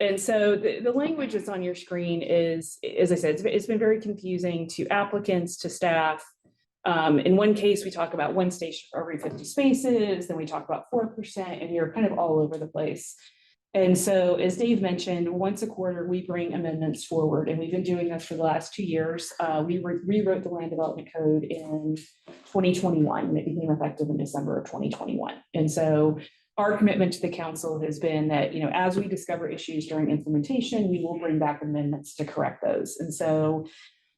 And so the language that's on your screen is, as I said, it's been very confusing to applicants, to staff. In one case, we talk about one station for every 50 spaces, then we talk about 4%, and you're kind of all over the place. And so, as Dave mentioned, once a quarter, we bring amendments forward, and we've been doing this for the last 2 years. We rewrote the land development code in 2021, and it became effective in December of 2021. And so our commitment to the council has been that, as we discover issues during implementation, we will bring back amendments to correct those. And so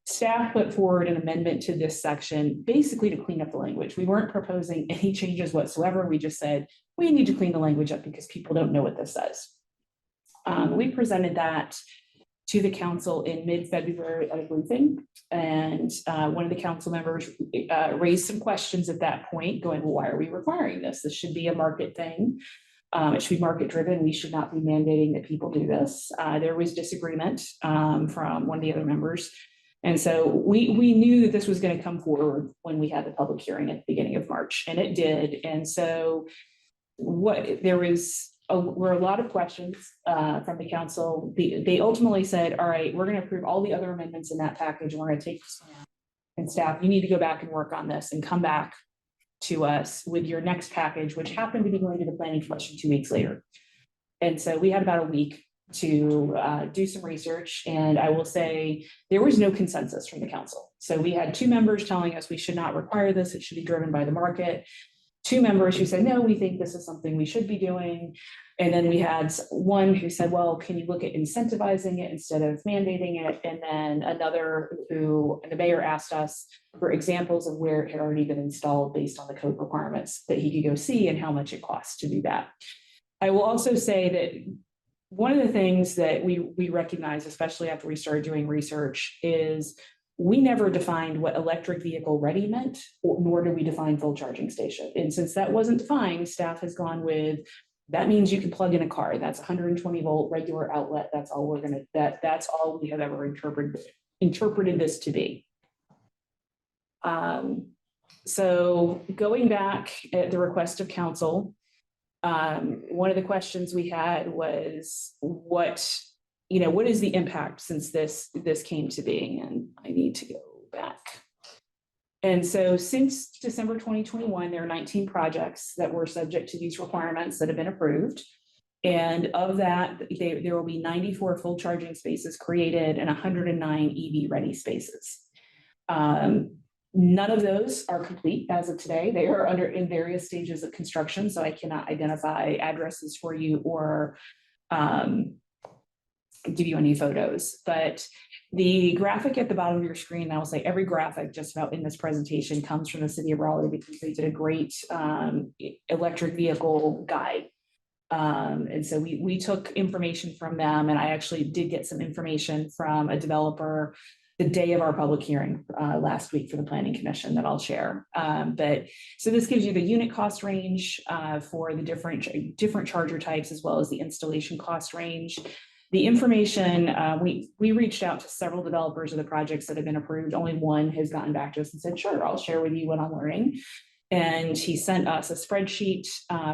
staff put forward an amendment to this section, basically to clean up the language. We weren't proposing any changes whatsoever. We just said, we need to clean the language up because people don't know what this says. We presented that to the council in mid-February at a briefing, and one of the council members raised some questions at that point, going, well, why are we requiring this? This should be a market thing. It should be market driven. We should not be mandating that people do this. There was disagreement from one of the other members. And so we knew that this was going to come forward when we had the public hearing at the beginning of March, and it did. And so were a lot of questions from the council. They ultimately said, all right, we're going to approve all the other amendments in that package, and we're going to take this down. And staff, you need to go back and work on this and come back to us with your next package, which happened to be going to the planning commission 2 weeks later. And so we had about a week to do some research, and I will say there was no consensus from the council. So we had 2 members telling us we should not require this, it should be driven by the market. 2 members who said, no, we think this is something we should be doing. And then we had one who said, well, can you look at incentivizing it instead of mandating it? And then another the mayor asked us for examples of where it had already been installed based on the code requirements that he could go see and how much it costs to do that. I will also say that one of the things that we recognize, especially after we started doing research, is we never defined what electric vehicle ready meant, nor did we define full charging station. And since that wasn't defined, staff has gone with, that means you can plug in a car. That's 120 volt regular outlet. That's all that's all we have ever interpreted this to be. So going back at the request of council, one of the questions we had was what is the impact since this came to being? And I need to go back. And so since December 2021, there are 19 projects that were subject to these requirements that have been approved. And of that, there will be 94 full charging spaces created and 109 EV ready spaces. None of those are complete as of today. They are in various stages of construction, so I cannot identify addresses for you or give you any photos. But the graphic at the bottom of your screen, I will say every graphic just about in this presentation comes from the city of Raleigh, because they did a great electric vehicle guide. And so we took information from them, and I actually did get some information from a developer the day of our public hearing last week for the Planning Commission that I'll share. But so this gives you the unit cost range for the different charger types, as well as the installation cost range. The information, we reached out to several developers of the projects that have been approved. Only one has gotten back to us and said, sure, I'll share with you what I'm learning. And he sent us a spreadsheet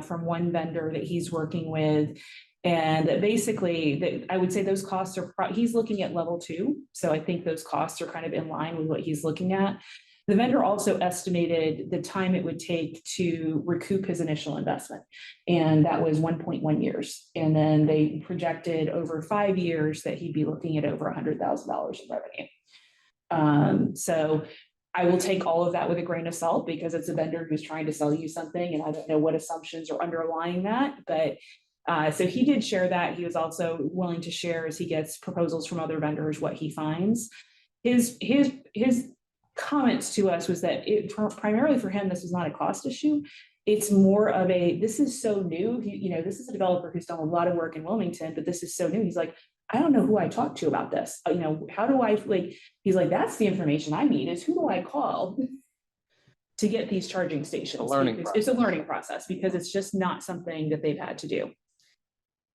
from one vendor that he's working with. And basically, I would say those costs are, he's looking at level 2. So I think those costs are kind of in line with what he's looking at. The vendor also estimated the time it would take to recoup his initial investment, and that was 1.1 years. And then they projected over 5 years that he'd be looking at over $100,000 in revenue. So I will take all of that with a grain of salt, because it's a vendor who's trying to sell you something, and I don't know what assumptions are underlying that. But so he did share that. He was also willing to share, as he gets proposals from other vendors, what he finds. His comments to us was that primarily for him, this is not a cost issue. It's more of this is so new. This is a developer who's done a lot of work in Wilmington, but this is so new. He's like, I don't know who I talk to about this. How do I he's like, that's the information I need, is who do I call to get these charging stations? It's a learning process, because it's just not something that they've had to do.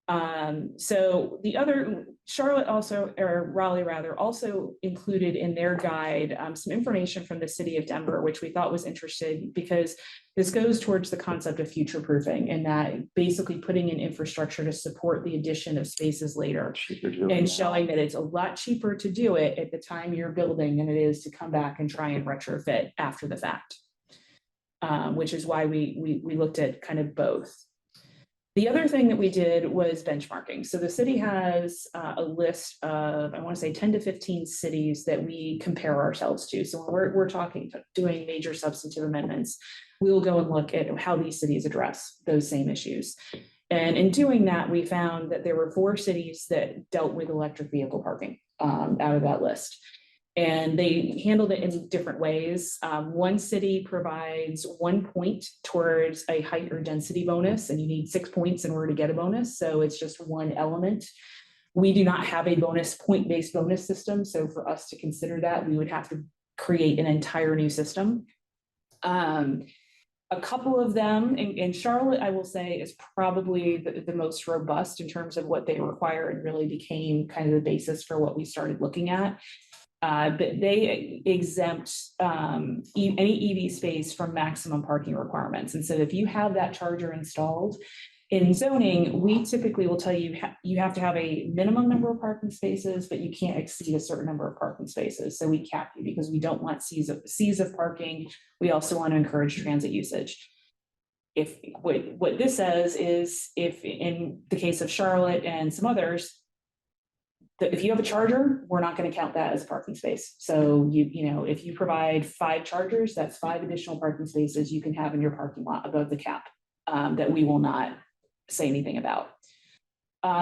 So the other, Charlotte also, or Raleigh rather, also included in their guide some information from the city of Denver, which we thought was interesting because this goes towards the concept of future proofing and that basically putting in infrastructure to support the addition of spaces later and showing that it's a lot cheaper to do it at the time you're building than it is to come back and try and retrofit after the fact, which is why we looked at kind of both. The other thing that we did was benchmarking. So the city has a list of, I want to say 10 to 15 cities that we compare ourselves to. So when we're doing major substantive amendments, we'll go and look at how these cities address those same issues. And in doing that, we found that there were 4 cities that dealt with electric vehicle parking out of that list. And they handled it in different ways. One city provides 1 point towards a height or density bonus, and you need 6 points in order to get a bonus. So it's just one element. We do not have a point-based bonus system. So for us to consider that, we would have to create an entire new system. A couple of them in Charlotte, I will say, is probably the most robust in terms of what they require and really became kind of the basis for what we started looking at. But they exempt any EV space from maximum parking requirements. And so if you have that charger installed in zoning, we typically will tell you you have to have a minimum number of parking spaces, but you can't exceed a certain number of parking spaces. So we cap you because we don't want seas of parking. We also want to encourage transit usage. If what this says is, if in the case of Charlotte and some others, if you have a charger, we're not going to count that as a parking space. So you know, if you provide 5 chargers, that's 5 additional parking spaces you can have in your parking lot above the cap that we will not say anything about.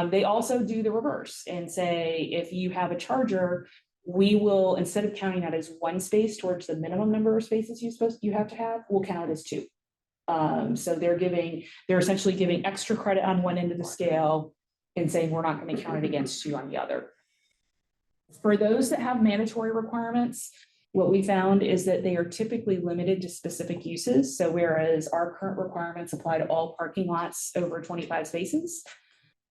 They also do the reverse and say, if you have a charger, we will, instead of counting that as 1 space towards the minimum number of spaces you have to have, we'll count it as 2. So they're essentially giving extra credit on one end of the scale and saying we're not going to count it against you on the other. For those that have mandatory requirements, what we found is that they are typically limited to specific uses. So whereas our current requirements apply to all parking lots over 25 spaces,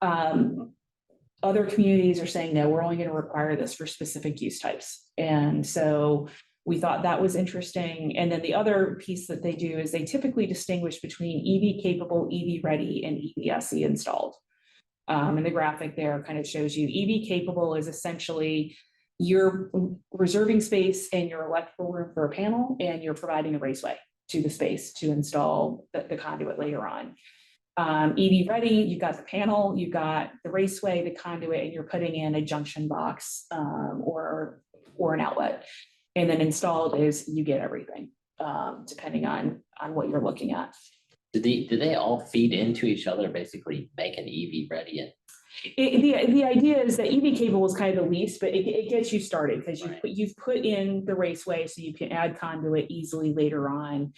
other communities are saying, no, we're only going to require this for specific use types. And so we thought that was interesting. And then the other piece that they do is they typically distinguish between EV capable, EV ready, and EVSE installed. And the graphic there kind of shows you EV capable is essentially you're reserving space in your electrical room for a panel, and you're providing a raceway to the space to install the conduit later on. EV ready, you've got the panel, you've got the raceway, the conduit, and you're putting in a junction box or an outlet. And then installed is you get everything, depending on what you're looking at. Do they all feed into each other, basically make an EV ready? And the idea is that EV capable is kind of the least, but it gets you started because you've put in the raceway so you can add conduit easily later on.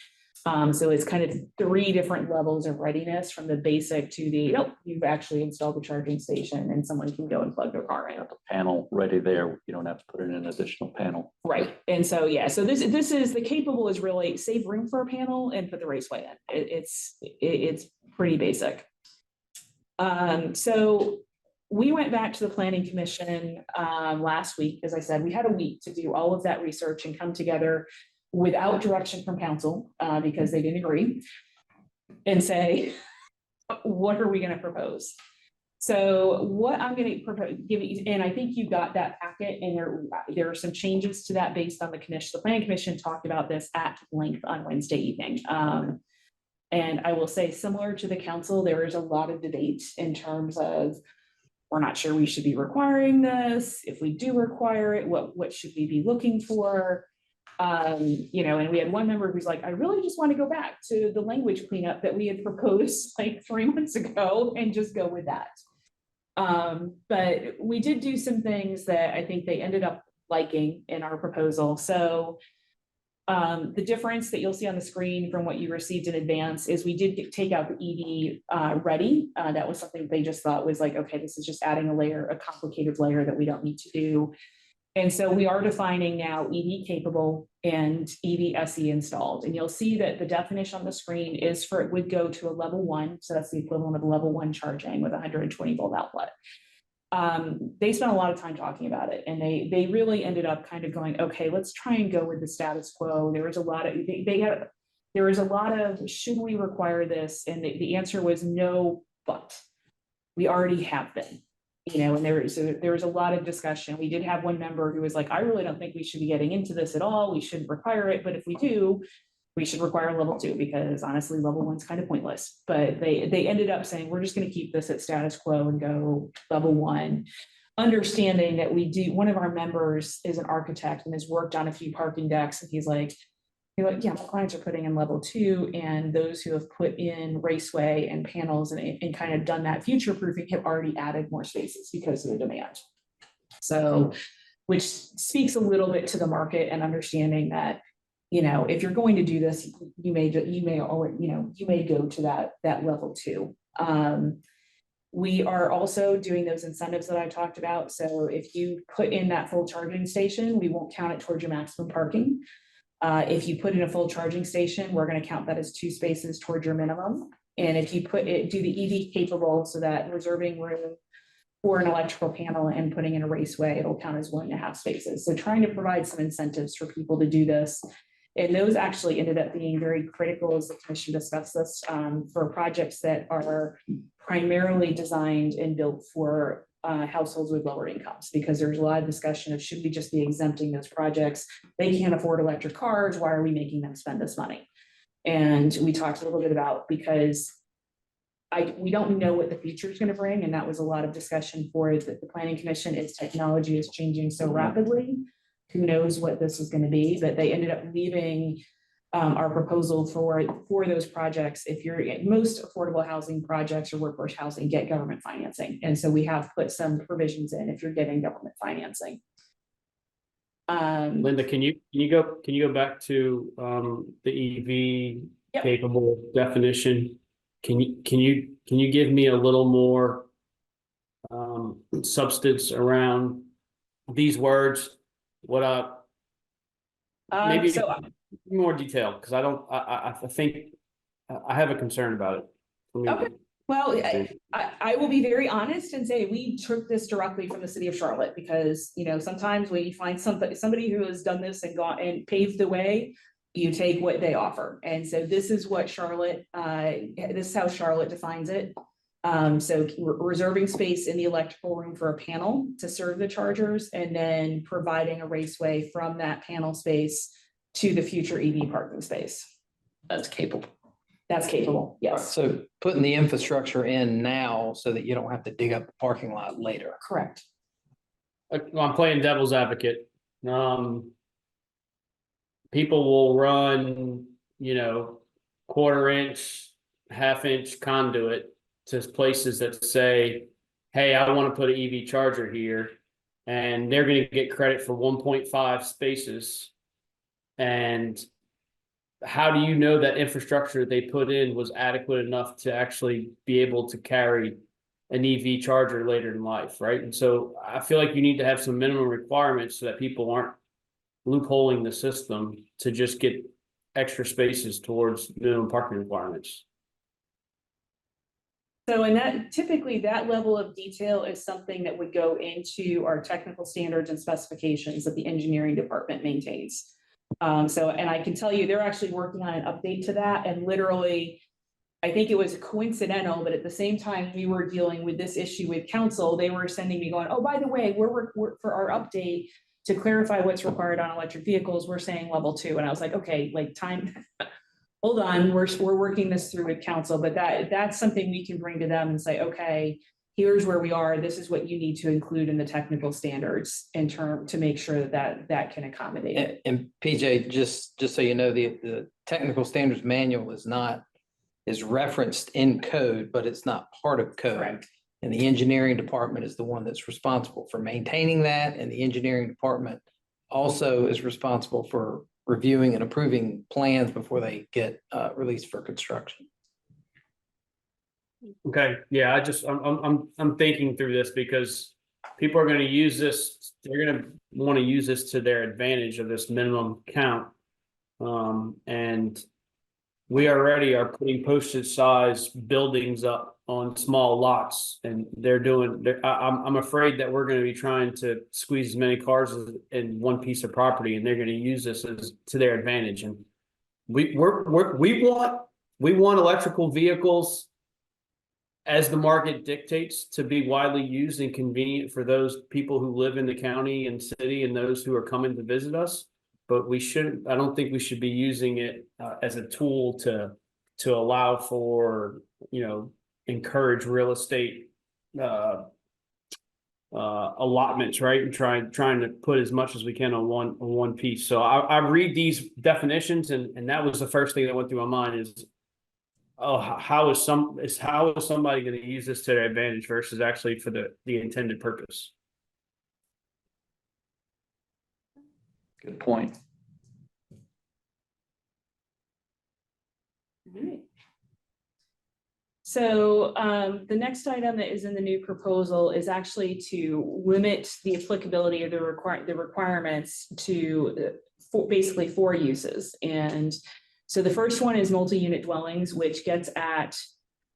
So it's kind of 3 different levels of readiness, from the basic to the, you've actually installed the charging station and someone can go and plug their car in. The panel ready there. You don't have to put in an additional panel. Right. And so, yeah, so this is the capable is really save room for a panel and put the raceway in. It's pretty basic. So we went back to the Planning Commission last week. As I said, we had a week to do all of that research and come together without direction from council because they didn't agree, and say, what are we going to propose? So what I'm going to propose, and I think you got that packet, and there are some changes to that based on the commission. The Planning Commission talked about this at length on Wednesday evening. And I will say, similar to the council, there is a lot of debate in terms of, we're not sure we should be requiring this. If we do require it, what should we be looking for? You know, and we had one member who's like, I really just want to go back to the language cleanup that we had proposed like 3 months ago and just go with that. But we did do some things that I think they ended up liking in our proposal. So the difference that you'll see on the screen from what you received in advance is we did take out the EV ready. That was something they just thought was like, okay, this is just adding a complicated layer that we don't need to do. And so we are defining now EV capable and EV SE installed. And you'll see that the definition on the screen is for, it would go to a level 1. So that's the equivalent of a level 1 charging with a 120 volt outlet. They spent a lot of time talking about it, and they really ended up kind of going, okay, let's try and go with the status quo. There was a lot of, there was a lot of, should we require this? And the answer was no, but we already have been. And there was a lot of discussion. We did have one member who was like, I really don't think we should be getting into this at all. We shouldn't require it. But if we do, we should require level 2, because honestly, level 1's kind of pointless. But they ended up saying, we're just going to keep this at status quo and go level 1, understanding that one of our members is an architect and has worked on a few parking decks. And he's like, yeah, my clients are putting in level 2, and those who have put in raceway and panels and kind of done that future proofing have already added more spaces because of the demand. So, which speaks a little bit to the market and understanding that, if you're going to do this, you may go to that level 2. We are also doing those incentives that I talked about. So if you put in that full charging station, we won't count it towards your maximum parking. If you put in a full charging station, we're going to count that as 2 spaces towards your minimum. And if you do the EV capable, so that reserving room for an electrical panel and putting in a raceway, it'll count as 1.5 spaces. So trying to provide some incentives for people to do this. And those actually ended up being very critical as the commission discussed this for projects that are primarily designed and built for households with lower incomes, because there's a lot of discussion of, should we just be exempting those projects? They can't afford electric cars. Why are we making them spend this money? And we talked a little bit about, because we don't know what the future is going to bring. And that was a lot of discussion for the planning commission. Its technology is changing so rapidly. Who knows what this is going to be, but they ended up leaving our proposal for those projects. If you're at most affordable housing projects or workforce housing, get government financing. And so we have put some provisions in if you're getting government financing. Linda, can you go back to the EV capable definition? Can you give me a little more substance around these words? What maybe so more detail, because I think I have a concern about it. Okay. Well, I will be very honest and say we took this directly from the city of Charlotte, because sometimes when you find somebody who has done this and gone and paved the way, you take what they offer. And so this is what Charlotte, this is how Charlotte defines it. So reserving space in the electrical room for a panel to serve the chargers, and then providing a raceway from that panel space to the future EV parking space. That's capable. That's capable, yes. So putting the infrastructure in now so that you don't have to dig up the parking lot later. Correct. I'm playing devil's advocate. People will run, 1/4 inch, 1/2 inch conduit to places that say, hey, I want to put an EV charger here, and they're going to get credit for 1.5 spaces. And how do you know that infrastructure they put in was adequate enough to actually be able to carry an EV charger later in life, right? And so I feel like you need to have some minimum requirements so that people aren't loopholing the system to just get extra spaces towards minimum parking requirements. So, and that typically that level of detail is something that would go into our technical standards and specifications that the engineering department maintains. And I can tell you, they're actually working on an update to that. And literally, I think it was coincidental, but at the same time we were dealing with this issue with council, they were sending me going, oh, by the way, we're for our update to clarify what's required on electric vehicles, we're saying level 2. And I was like, okay, like time, hold on, we're working this through with council, but that's something we can bring to them and say, okay, here's where we are. This is what you need to include in the technical standards to make sure that can accommodate it. And PJ, just so you know, the technical standards manual is referenced in code, but it's not part of code. Correct. And the engineering department is the one that's responsible for maintaining that. And the engineering department also is responsible for reviewing and approving plans before they get released for construction. Okay, yeah, I'm thinking through this because people are gonna use this, they're gonna wanna use this to their advantage of this minimum count. And we already are putting postage size buildings up on small lots and I'm afraid that we're gonna be trying to squeeze as many cars in one piece of property and they're gonna use this as to their advantage and we want electrical vehicles as the market dictates to be widely used and convenient for those people who live in the county and city and those who are coming to visit us. But I don't think we should be using it as a tool to allow for, encourage real estate allotments, right? And trying to put as much as we can on one piece. So I read these definitions and that was the first thing that went through my mind is, oh, how is somebody going to use this to their advantage versus actually for the intended purpose? Good point. Alright. So the next item that is in the new proposal is actually to limit the applicability of the requirements to basically 4 uses. And so the first one is multi-unit dwellings, which gets at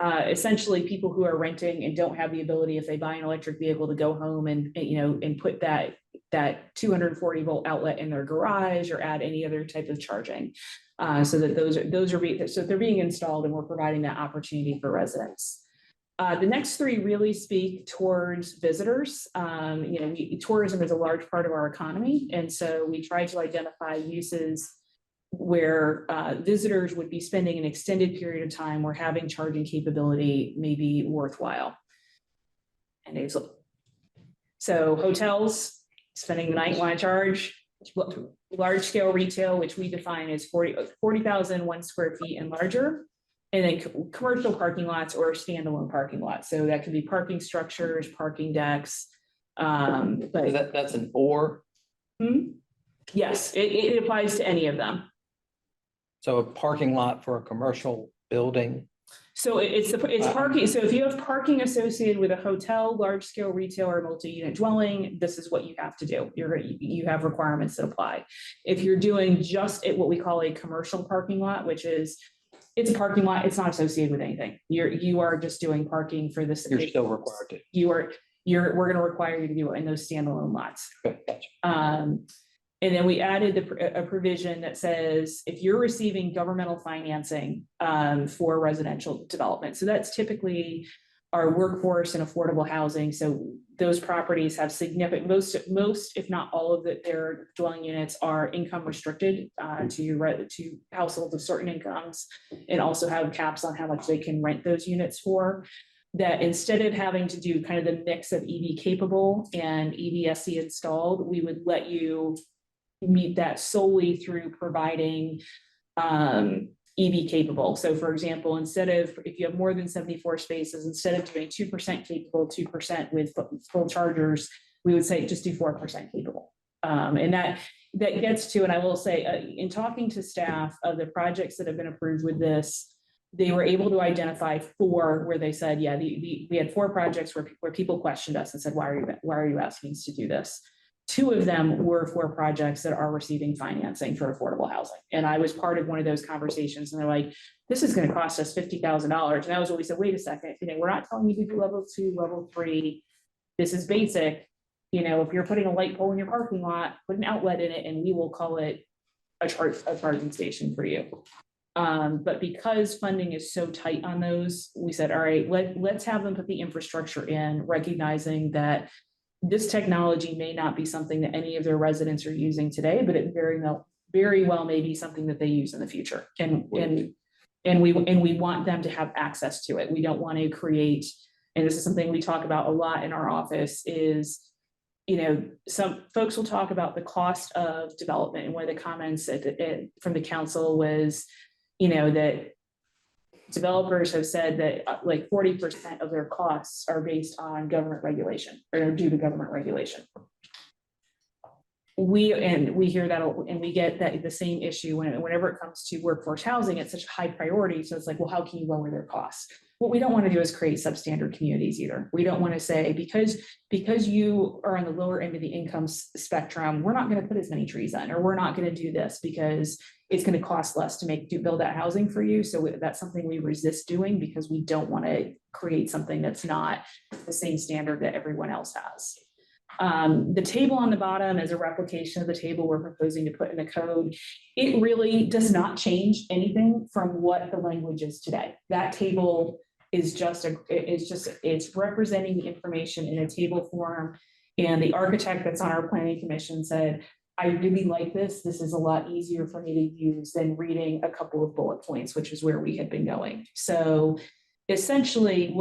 essentially people who are renting and don't have the ability, if they buy an electric vehicle, to go home and put that 240 volt outlet in their garage or add any other type of charging. So that so they're being installed and we're providing that opportunity for residents. The next 3 really speak towards visitors. Tourism is a large part of our economy. And so we try to identify uses where visitors would be spending an extended period of time where having charging capability may be worthwhile. And so hotels, spending the night, want to charge. Large scale retail, which we define as 40,000 1 square feet and larger, and then commercial parking lots or standalone parking lots. So that could be parking structures, parking decks. But That's an or. Yes, it applies to any of them. So a parking lot for a commercial building. So it's parking. So if you have parking associated with a hotel, large scale retail, or multi-unit dwelling, this is what you have to do. You have requirements that apply. If you're doing just what we call a commercial parking lot, which is it's a parking lot, it's not associated with anything. You are just doing parking for this. You're still required to. We're going to require you to do it in those standalone lots. Okay, gotcha. And then we added a provision that says if you're receiving governmental financing for residential development, so that's typically our workforce and affordable housing. So those properties have significant, most, if not all of their dwelling units are income restricted to households of certain incomes, and also have caps on how much they can rent those units for. That instead of having to do kind of the mix of EV capable and EVSE installed, we would let you meet that solely through providing EV capable. So for example, if you have more than 74 spaces, instead of doing 2% capable, 2% with full chargers, we would say just do 4% capable. And that gets to, and I will say, in talking to staff of the projects that have been approved with this, they were able to identify 4 where they said, yeah, we had 4 projects where people questioned us and said, why are you asking us to do this? 2 of them were 4 projects that are receiving financing for affordable housing. And I was part of one of those conversations, and they're like, this is going to cost us $50,000. And that was what we said, wait a second, we're not telling you to do level 2, level 3. This is basic. If you're putting a light pole in your parking lot, put an outlet in it, and we will call it a charging station for you. But because funding is so tight on those, we said, all right, let's have them put the infrastructure in, recognizing that this technology may not be something that any of their residents are using today, but it very well may be something that they use in the future. And we want them to have access to it. We don't want to create, and this is something we talk about a lot in our office, is some folks will talk about the cost of development, and one of the comments from the council was, that developers have said that like 40% of their costs are based on government regulation or due to government regulation. we hear that, and we get that the same issue whenever it comes to workforce housing, it's such a high priority. So it's like, well, how can you lower their costs? What we don't want to do is create substandard communities either. We don't want to say, because you are on the lower end of the income spectrum, we're not going to put as many trees in, or we're not going to do this because it's going to cost less to build that housing for you. So that's something we resist doing, because we don't want to create something that's not the same standard that everyone else has. The table on the bottom is a replication of the table we're proposing to put in the code. It really does not change anything from what the language is today. That table is it's representing the information in a table form. And the architect that's on our planning commission said, I really like this. This is a lot easier for me to use than reading a couple of bullet points, which is where we had been going. So essentially,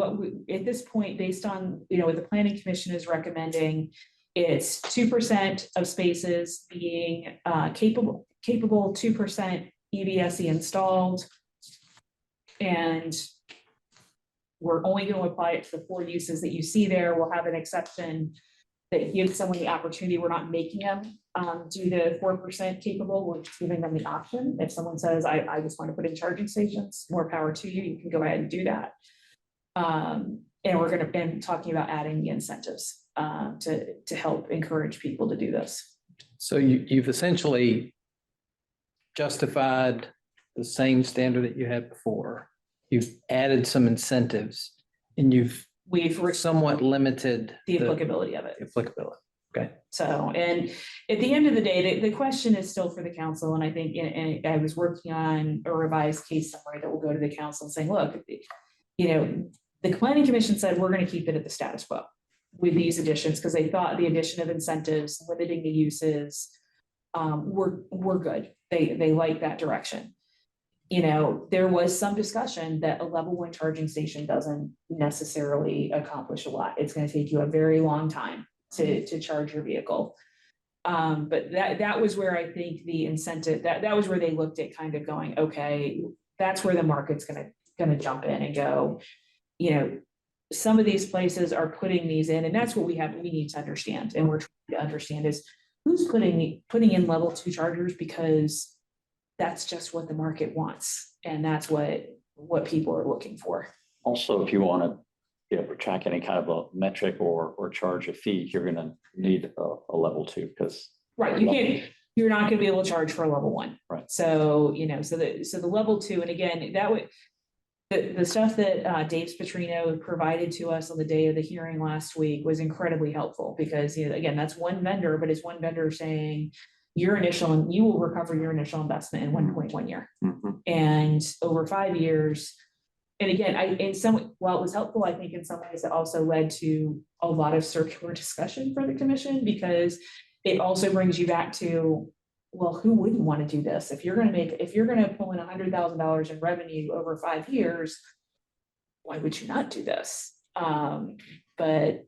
at this point, based on, what the planning commission is recommending, it's 2% of spaces being capable, 2% EVSE installed. And we're only going to apply it to the 4 uses that you see there. We'll have an exception that gives someone the opportunity. We're not making them do the 4% capable. We're just giving them the option. If someone says, I just want to put in charging stations, more power to you, you can go ahead and do that. And we're going to be talking about adding the incentives to help encourage people to do this. So you've essentially justified the same standard that you had before. You've added some incentives, and We've somewhat limited the applicability of it. applicability. Okay. So, and at the end of the day, the question is still for the council. And I think, and I was working on a revised case summary that will go to the council saying, look, the planning commission said, we're going to keep it at the status quo with these additions, because they thought the addition of incentives, limiting the uses, were good. They like that direction. There was some discussion that a level 1 charging station doesn't necessarily accomplish a lot. It's going to take you a very long time to charge your vehicle. But that was where I think the incentive, that was where they looked at kind of going, okay, that's where the market's going to jump in and go, some of these places are putting these in, and that's what we need to understand. And we're trying to understand is who's putting in level 2 chargers, because that's just what the market wants. And that's what people are looking for. Also, if you want to track any kind of a metric or charge a fee, you're going to need a level 2, because Right, you're not going to be able to charge for a level 1. Right. So, so the level 2, and again, that would, the stuff that Dave Spatrino provided to us on the day of the hearing last week was incredibly helpful, because, again, that's one vendor, but it's one vendor saying you will recover your initial investment in 1.1 year. Mm-hmm. And over 5 years. And again, while it was helpful, I think in some ways it also led to a lot of circular discussion for the commission, because it also brings you back to, well, who wouldn't want to do this? If you're going to pull in $100,000 in revenue over 5 years, why would you not do this? But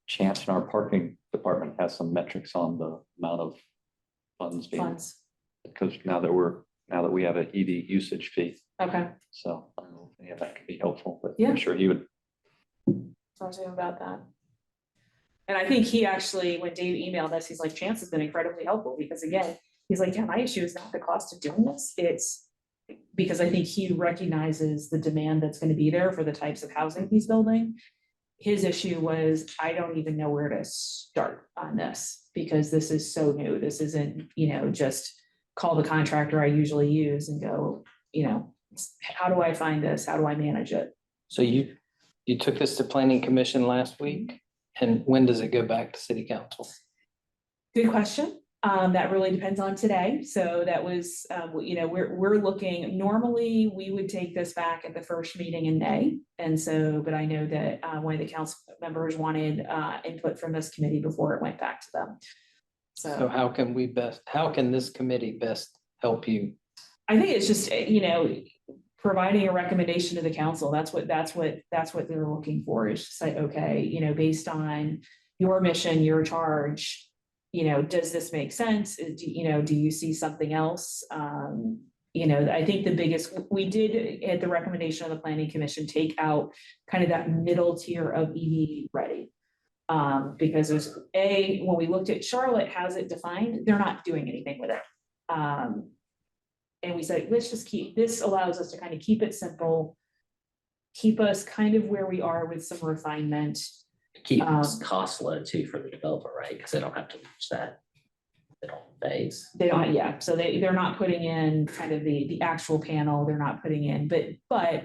Chance in our parking department has some metrics on the amount of funds because now that we have an EV usage fee. Okay. So I don't know if any of that could be helpful, but Yeah. I'm sure he would. Talk to him about that. And I think he actually, when Dave emailed us, he's like, Chance has been incredibly helpful, because again, he's like, yeah, my issue is not the cost of doing this. It's because I think he recognizes the demand that's going to be there for the types of housing he's building. His issue was, I don't even know where to start on this, because this is so new. This isn't, just call the contractor I usually use and go, how do I find this? How do I manage it? So you took this to planning commission last week, and when does it go back to city council? Good question. That really depends on today. So that was, we're looking, normally we would take this back at the first meeting in May. And so, but I know that one of the council members wanted input from this committee before it went back to them. So how can this committee best help you? I think it's just, providing a recommendation to the council. That's what they're looking for, is to say, okay, based on your mission, your charge, does this make sense? Do you see something else? I think the biggest, we did at the recommendation of the planning commission, take out kind of that middle tier of EV ready. Because there's when we looked at Charlotte has it defined, they're not doing anything with it. And we said, let's just this allows us to kind of keep it simple. Keep us kind of where we are with some refinement. Keep costs low too for the developer, right? Because they don't have to reach that. They don't phase. They don't, yeah, so they're not putting in kind of the actual panel, they're not putting in, but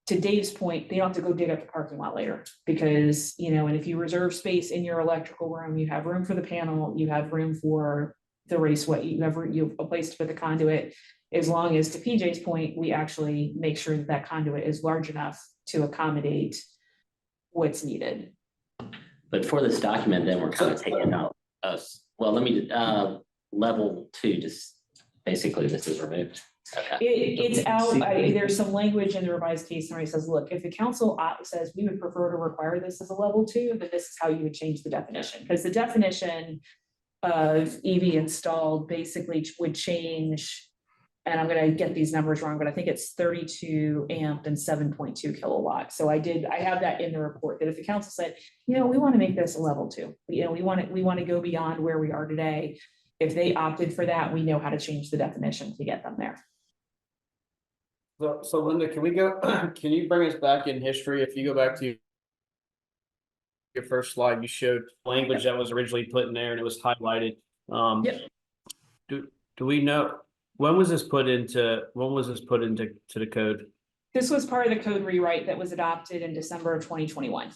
to Dave's point, they don't have to go dig up the parking lot later, because, you know, and if you reserve space in your electrical room, you have room for the panel, you have room for the raceway, you have a place to put the conduit, as long as, to PJ's point, we actually make sure that that conduit is large enough to accommodate what's needed. But for this document, then we're kind of taking out us. Well, let me, level 2, just basically this is removed. Okay. It's out, there's some language in the revised case summary that says, look, if the council says we would prefer to require this as a level 2, but this is how you would change the definition, because the definition of EV installed basically would change, and I'm gonna get these numbers wrong, but I think it's 32 amp and 7.2 kilowatt. So I have that in the report, that if the council said, you know, we want to make this a level 2, you know, we want to go beyond where we are today. If they opted for that, we know how to change the definition to get them there. So Linda, can you bring us back in history? If you go back to your first slide, you showed language that was originally put in there and it was highlighted. Yep. Do we know, when was this put into the code? This was part of the code rewrite that was adopted in December of 2021.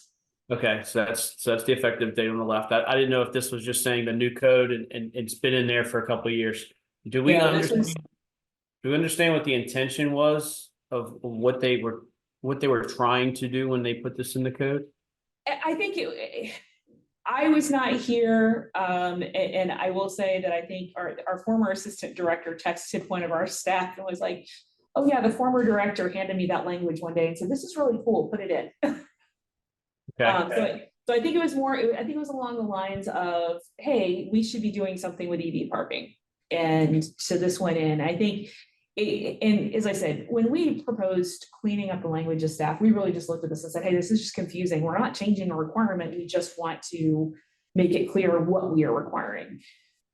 Okay, so that's the effective date on the left. I didn't know if this was just saying the new code and it's been in there for a couple of years. Do we understand what the intention was of what they were trying to do when they put this in the code? I think I was not here, and I will say that I think our former assistant director texted one of our staff and was like, oh yeah, the former director handed me that language one day and said, this is really cool, put it in. Okay. So I think it was I think it was along the lines of, hey, we should be doing something with EV parking. And so this went in, I think, and as I said, when we proposed cleaning up the language of staff, we really just looked at this and said, hey, this is just confusing. We're not changing a requirement. We just want to make it clear what we are requiring.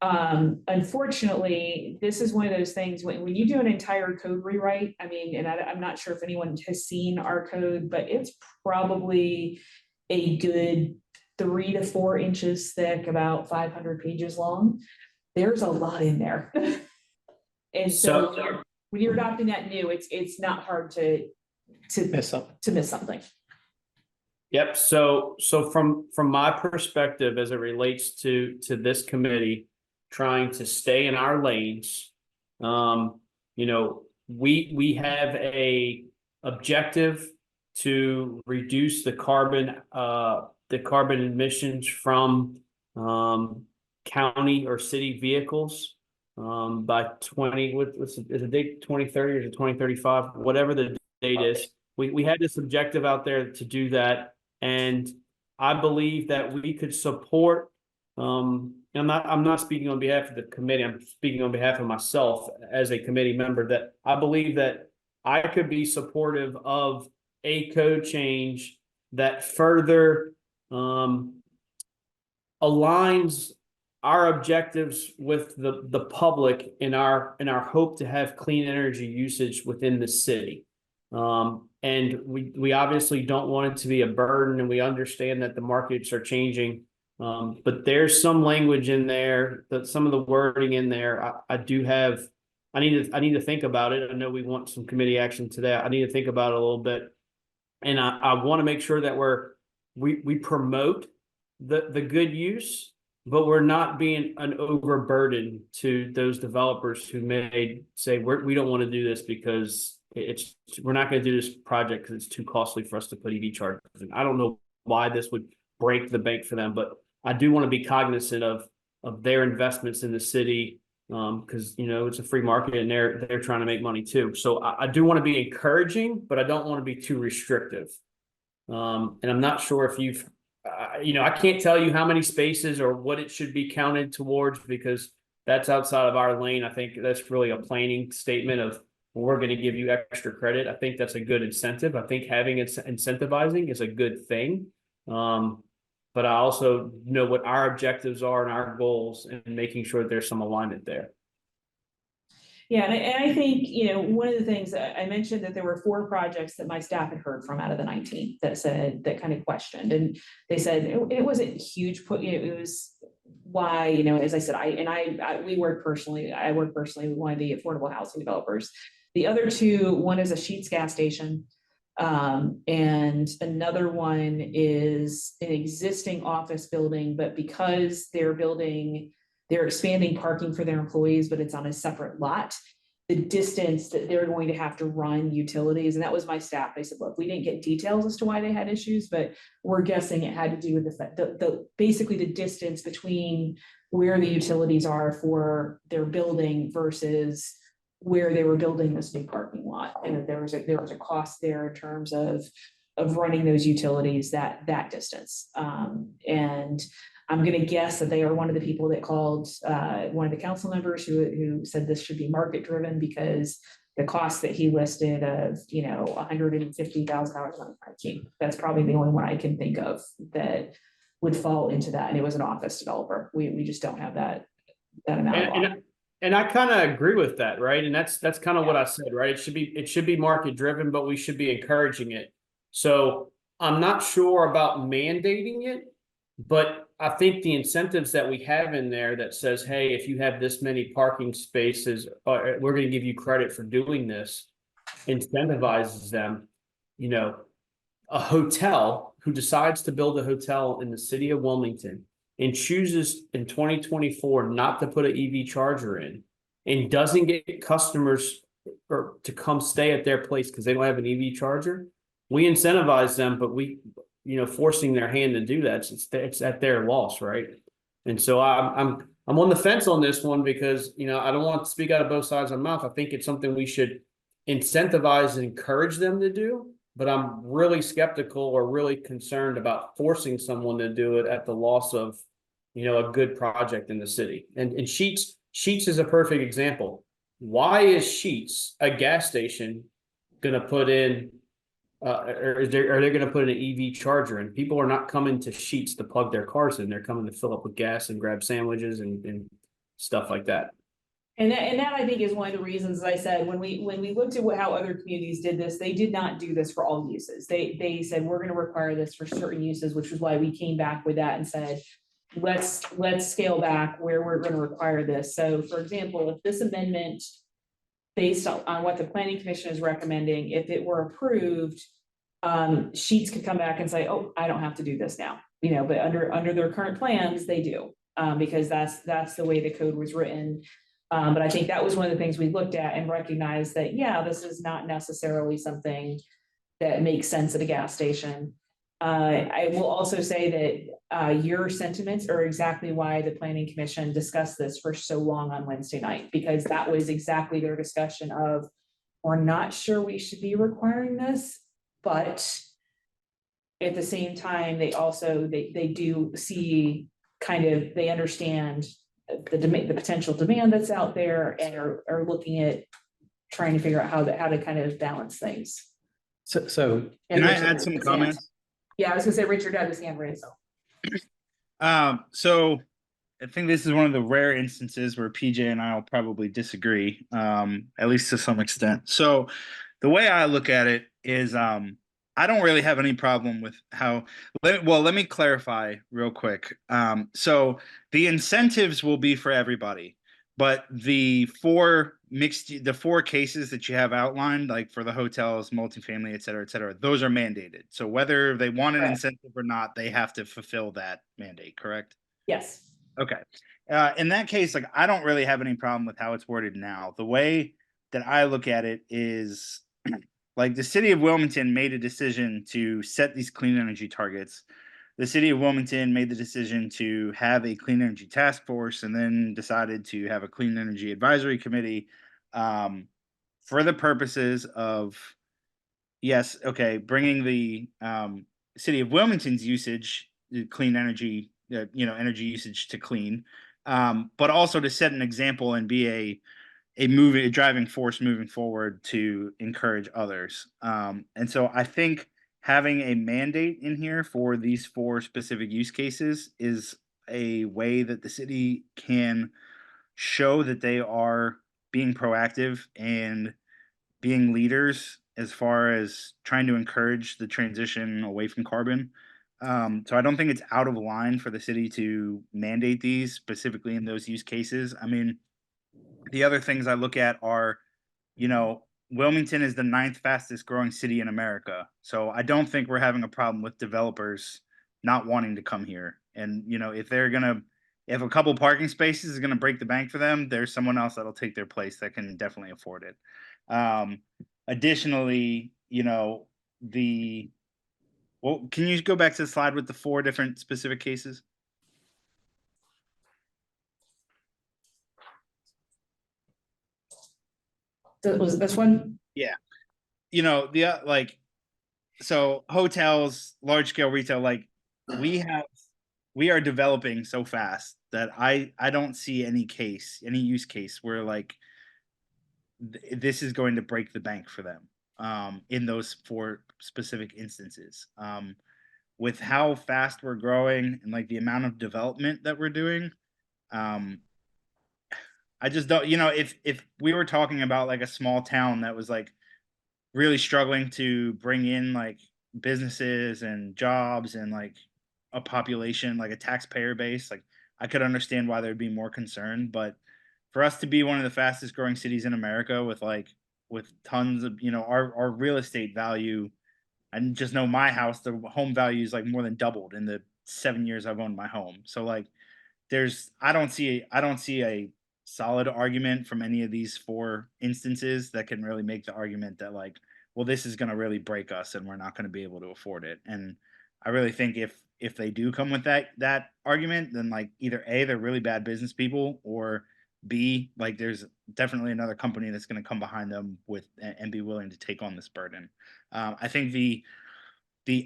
Unfortunately, this is one of those things when you do an entire code rewrite, I mean, and I'm not sure if anyone has seen our code, but it's probably a good 3 to 4 inches thick, about 500 pages long. There's a lot in there. And so when you're adopting that new, it's not hard to Miss something. Yep. So from my perspective, as it relates to this committee trying to stay in our lanes, you know, we have a objective to reduce the carbon emissions from county or city vehicles by 2030 or 2035, whatever the date is. We had this objective out there to do that, and I believe that we could support. I'm not speaking on behalf of the committee. I'm speaking on behalf of myself as a committee member. That I believe that I could be supportive of a code change that further aligns our objectives with the public in our hope to have clean energy usage within the city. And we obviously don't want it to be a burden, and we understand that the markets are changing. But there's some language in there, that some of the wording in there, I need to think about it. I know we want some committee action today. I need to think about it a little bit. And I want to make sure that we promote the good use, but we're not being an overburden to those developers who may say, we don't want to do this because we're not going to do this project because it's too costly for us to put EV chargers in. I don't know why this would break the bank for them, but I do want to be cognizant of their investments in the city, because you know it's a free market and they're trying to make money too. So I do want to be encouraging, but I don't want to be too restrictive. And I'm not sure if you've I can't tell you how many spaces or what it should be counted towards, because that's outside of our lane. I think that's really a planning statement of, we're going to give you extra credit. I think that's a good incentive. I think having it incentivizing is a good thing. but I also know what our objectives are and our goals and making sure there's some alignment there. Yeah, and I think, one of the things that I mentioned that there were 4 projects that my staff had heard from out of the 19 that said, that kind of questioned, and they said it wasn't huge, it was why, as I said, I work personally with one of the affordable housing developers. The other 2, one is a Sheetz gas station. And another one is an existing office building, but because they're expanding parking for their employees, but it's on a separate lot. The distance that they're going to have to run utilities, and that was my staff. They said, look, we didn't get details as to why they had issues, but we're guessing it had to do with basically the distance between where the utilities are for their building versus where they were building this new parking lot. And that there was a cost there in terms of running those utilities that distance. And I'm going to guess that they are one of the people that called one of the council members who said this should be market driven, because the cost that he listed of, $150,000 on parking, that's probably the only one I can think of that would fall into that. And it was an office developer. We just don't have that amount. And I kind of agree with that, right? And that's kind of what I said, right? It should be market driven, but we should be encouraging it. So I'm not sure about mandating it, but I think the incentives that we have in there that says, hey, if you have this many parking spaces, we're going to give you credit for doing this, incentivizes them. A hotel who decides to build a hotel in the city of Wilmington and chooses in 2024 not to put an EV charger in and doesn't get customers or to come stay at their place because they don't have an EV charger, we incentivize them, but forcing their hand to do that, it's at their loss, right? And so I'm on the fence on this one because, I don't want to speak out of both sides of my mouth. I think it's something we should incentivize and encourage them to do, but I'm really skeptical or really concerned about forcing someone to do it at the loss of, a good project in the city. And Sheetz is a perfect example. Why is Sheetz, a gas station, going to put in are they going to put an EV charger in? People are not coming to Sheetz to plug their cars in. They're coming to fill up with gas and grab sandwiches and stuff like that. And that I think is one of the reasons, as I said, when we looked at how other communities did this, they did not do this for all uses. They said, we're going to require this for certain uses, which is why we came back with that and said, let's scale back where we're going to require this. So for example, if this amendment, based on what the planning commission is recommending, if it were approved, Sheetz could come back and say, oh, I don't have to do this now, but under their current plans, they do, because that's the way the code was written. But I think that was one of the things we looked at and recognized that, yeah, this is not necessarily something that makes sense at a gas station. I will also say that your sentiments are exactly why the planning commission discussed this for so long on Wednesday night, because that was exactly their discussion of, we're not sure we should be requiring this, but at the same time, they do see they understand the potential demand that's out there and are looking at trying to figure out how to kind of balance things. So Can I add some comments? Yeah, I was gonna say Richard had his hand raised. So I think this is one of the rare instances where PJ and I will probably disagree, at least to some extent. So the way I look at it is, I don't really have any problem with how. Let me clarify real quick. So the incentives will be for everybody, but the four cases that you have outlined, like for the hotels, multifamily, et cetera, those are mandated. So whether they want an incentive or not, they have to fulfill that mandate, correct? Yes. Okay. In that case, like, I don't really have any problem with how it's worded now. The way that I look at it is, like, the city of Wilmington made a decision to set these clean energy targets. The city of Wilmington made the decision to have a clean energy task force and then decided to have a clean energy advisory committee, for the purposes of, yes, okay, bringing the city of Wilmington's usage, clean energy, energy usage to clean, but also to set an example and be a driving force moving forward to encourage others. And so I think having a mandate in here for these 4 specific use cases is a way that the city can show that they are being proactive and being leaders as far as trying to encourage the transition away from carbon. So I don't think it's out of line for the city to mandate these specifically in those use cases. I mean, the other things I look at are, you know, Wilmington is the 9th fastest growing city in America. So I don't think we're having a problem with developers not wanting to come here. And, you know, if a couple parking spaces is going to break the bank for them, there's someone else that'll take their place that can definitely afford it. Additionally, you know, can you go back to the slide with the 4 different specific cases? Was it this one? You know, so hotels, large scale retail, like we are developing so fast that I don't see any use case where like this is going to break the bank for them in those 4 specific instances. With how fast we're growing and like the amount of development that we're doing, I just don't, you know, if we were talking about like a small town that was like really struggling to bring in like businesses and jobs and like a population, like a taxpayer base, like I could understand why there'd be more concern. But for us to be one of the fastest growing cities in America with tons of, you know, our real estate value, I just know my house, the home value is like more than doubled in the 7 years I've owned my home. So like I don't see a solid argument from any of these 4 instances that can really make the argument that like, well, this is going to really break us and we're not going to be able to afford it. And I really think if they do come with that argument, then like either A, they're really bad business people, or B, like there's definitely another company that's going to come behind them and be willing to take on this burden. I think the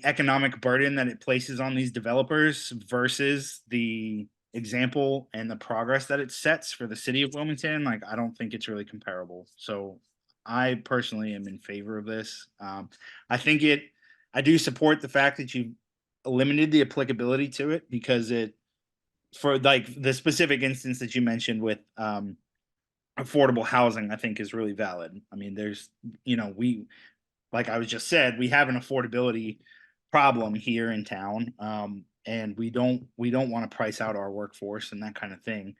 economic burden that it places on these developers versus the example and the progress that it sets for the city of Wilmington, like I don't think it's really comparable. So I personally am in favor of this. I do support the fact that you limited the applicability to it, because for like the specific instance that you mentioned with affordable housing, I think is really valid. I mean, there's, you know, like I was just said, we have an affordability problem here in town. And we don't want to price out our workforce and that kind of thing.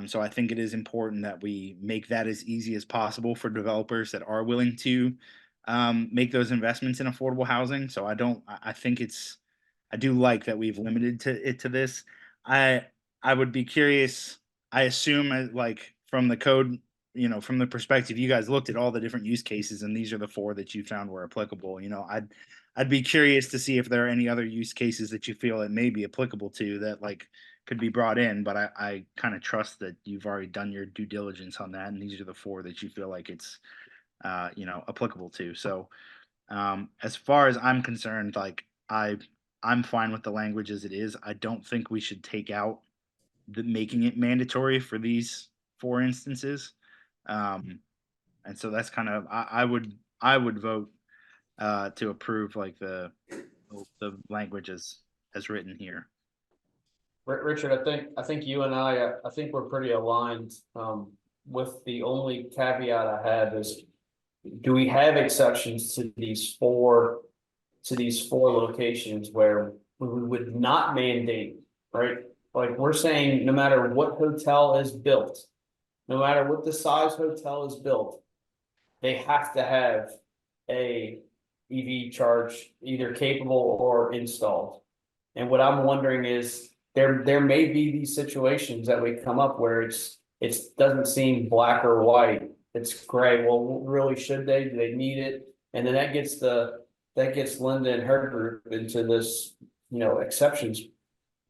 So I think it is important that we make that as easy as possible for developers that are willing to make those investments in affordable housing. So I do like that we've limited it to this. I would be curious. I assume like from the code, you know, from the perspective, you guys looked at all the different use cases and these are the 4 that you found were applicable. You know, I'd be curious to see if there are any other use cases that you feel it may be applicable to that like could be brought in, but I kind of trust that you've already done your due diligence on that. And these are the 4 that you feel like it's, you know, applicable to. So as far as I'm concerned, like I'm fine with the language as it is. I don't think we should take out making it mandatory for these 4 instances. And so that's kind of, I would vote to approve like the language as written here. Richard, I think you and I think we're pretty aligned. With the only caveat I have is, do we have exceptions to these four locations where we would not mandate, right? Like we're saying, no matter what hotel is built, no matter what the size hotel is built, they have to have a EV charge either capable or installed. And what I'm wondering is there may be these situations that we come up where it doesn't seem black or white. It's gray. Well, really, should they? Do they need it? And then that gets Linda and her group into this, you know, exceptions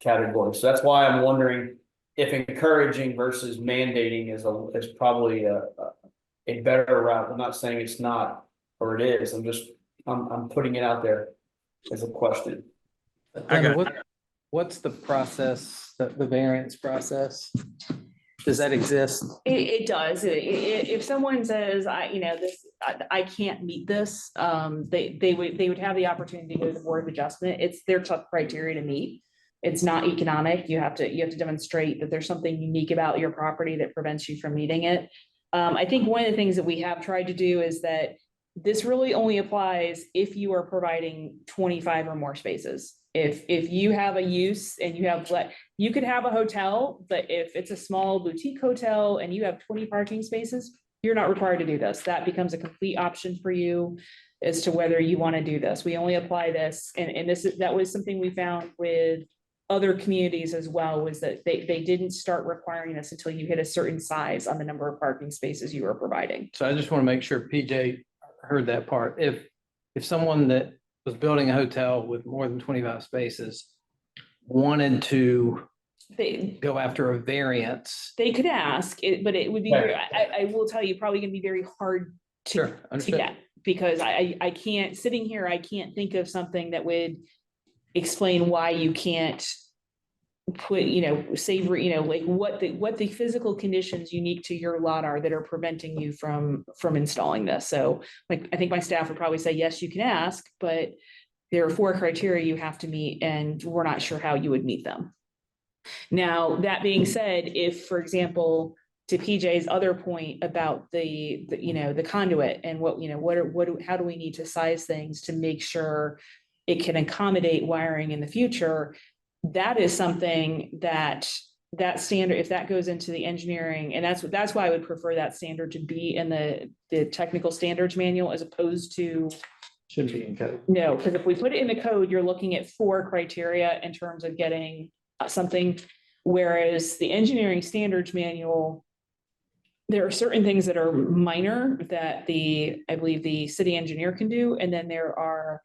category. So that's why I'm wondering if encouraging versus mandating is probably a better route. I'm not saying it's not, or it is. I'm putting it out there as a question. What's the process, the variance process? Does that exist? It does. If someone says, I can't meet this, they would have the opportunity to go to the Board of Adjustment. It's their tough criteria to meet. It's not economic. You have to demonstrate that there's something unique about your property that prevents you from meeting it. I think one of the things that we have tried to do is that this really only applies if you are providing 25 or more spaces. If you have a use and you could have a hotel, but if it's a small boutique hotel and you have 20 parking spaces, you're not required to do this. That becomes a complete option for you as to whether you want to do this. We only apply this, and that was something we found with other communities as well, was that they didn't start requiring this until you hit a certain size on the number of parking spaces you were providing. So I just want to make sure PJ heard that part. If someone that was building a hotel with more than 25 spaces wanted to They go after a variance. could ask it, but it would be, I will tell you, probably gonna be very hard to Understood. get. Because I can't, sitting here, I can't think of something that would explain why you can't put, like what the physical conditions unique to your lot are that are preventing you from installing this. So like, I think my staff would probably say, yes, you can ask, but there are 4 criteria you have to meet, and we're not sure how you would meet them. Now, that being said, if, for example, to PJ's other point about the conduit and how do we need to size things to make sure it can accommodate wiring in the future, that is something that standard, if that goes into the engineering, and that's why I would prefer that standard to be in the technical standards manual as opposed to. Should be in code. No, because if we put it in the code, you're looking at 4 criteria in terms of getting something, whereas the engineering standards manual, there are certain things that are minor that I believe the city engineer can do, and then there are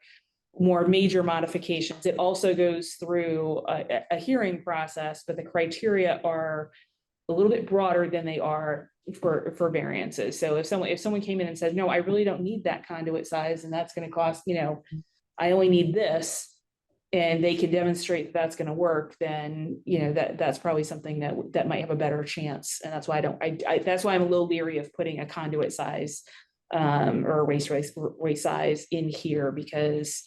more major modifications. It also goes through a hearing process, but the criteria are a little bit broader than they are for variances. So if someone came in and said, no, I really don't need that conduit size, and that's going to cost, I only need this, and they can demonstrate that that's going to work, then, that's probably something that might have a better chance. And that's why that's why I'm a little leery of putting a conduit size or a race size in here, because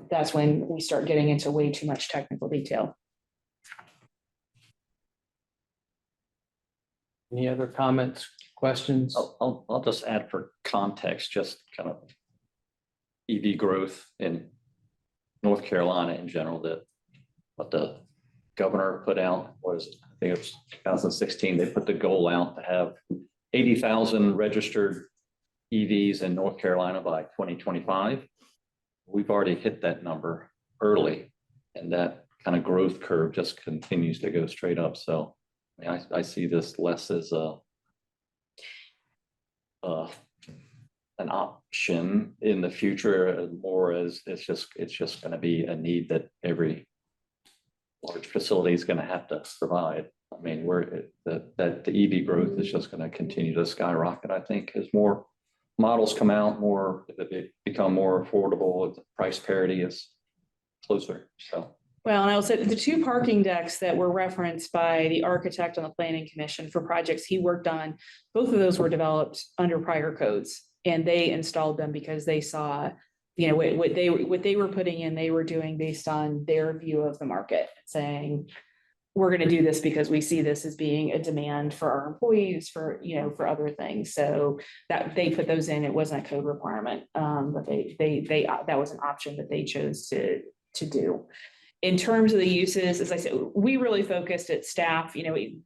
that's when we start getting into way too much technical detail. Any other comments, questions? I'll just add for context, just kind of EV growth in North Carolina in general, that what the governor put out was, I think it was 2016, they put the goal out to have 80,000 registered EVs in North Carolina by 2025. We've already hit that number early, and that kind of growth curve just continues to go straight up. So I see this less as an option in the future, more as it's just going to be a need that every large facility is going to have to provide. I mean, the EV growth is just going to continue to skyrocket, I think, as more models come out, they become more affordable, the price parity is closer. So. Well, and I will say the 2 parking decks that were referenced by the architect on the planning commission for projects he worked on, both of those were developed under prior codes, and they installed them because they saw, what they were putting in, they were doing based on their view of the market, saying, we're going to do this because we see this as being a demand for our employees, for other things. So that they put those in, it wasn't a code requirement, but that was an option that they chose to do. In terms of the uses, as I said, we really focused at staff,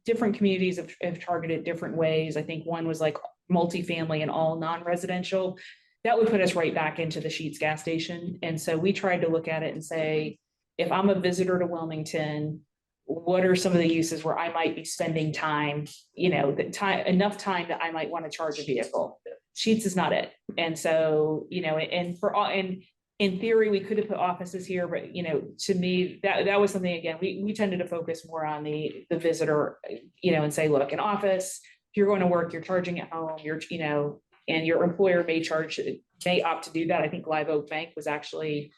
different communities have targeted different ways. I think one was like multifamily and all non-residential. That would put us right back into the Sheetz gas station. And so we tried to look at it and say, if I'm a visitor to Wilmington, what are some of the uses where I might be spending time, enough time that I might want to charge a vehicle? Sheetz is not it. And so, and in theory, we could have put offices here, but, to me, that was something, again, we tended to focus more on the visitor, and say, look, an office, if you're going to work, you're charging at home, and your employer may opt to do that. I think Live Oak Bank was actually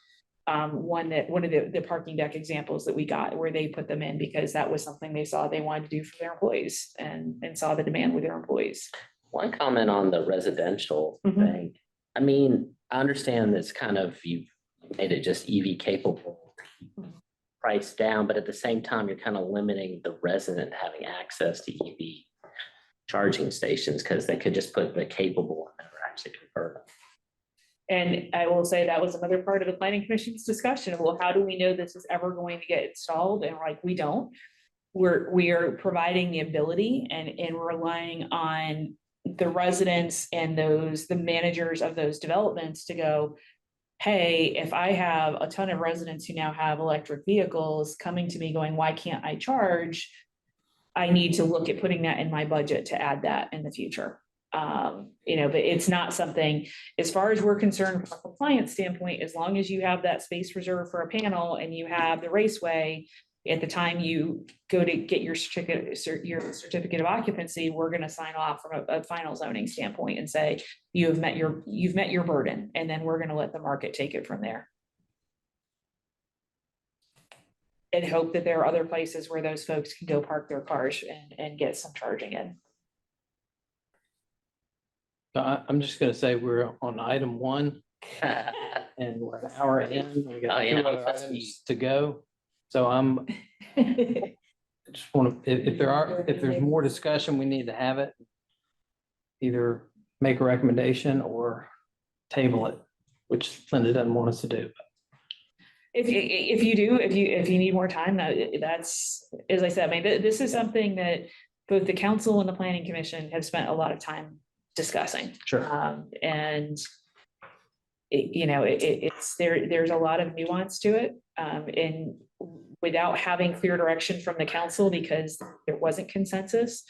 one of the parking deck examples that we got where they put them in because that was something they saw they wanted to do for their employees and saw the demand with their employees. One comment on the residential Mhm. thing. I mean, I understand that's kind of, you've made it just EV capable, price down, but at the same time, you're kind of limiting the resident having access to EV charging stations because they could just put the capable and never actually convert them. And I will say that was another part of the planning commission's discussion of, well, how do we know this is ever going to get installed? And like, we don't. We are providing the ability and we're relying on the residents and the managers of those developments to go, hey, if I have a ton of residents who now have electric vehicles coming to me going, why can't I charge? I need to look at putting that in my budget to add that in the future. But it's not something, as far as we're concerned from a compliance standpoint, as long as you have that space reserved for a panel and you have the raceway, at the time you go to get your certificate of occupancy, we're going to sign off from a final zoning standpoint and say, you've met your burden, and then we're going to let the market take it from there. And hope that there are other places where those folks can go park their cars and get some charging in. So I'm just gonna say we're on item 1 and we're an hour in. We Oh, got yeah, 2 other that's items to go. So I just want to, if there's more discussion, we need to have it. Either make a recommendation or table it, which Linda doesn't want us to do. If you need more time, that's, as I said, I mean, this is something that both the council and the planning commission have spent a lot of time discussing. Sure. And there's a lot of nuance to it. And without having clear direction from the council, because there wasn't consensus,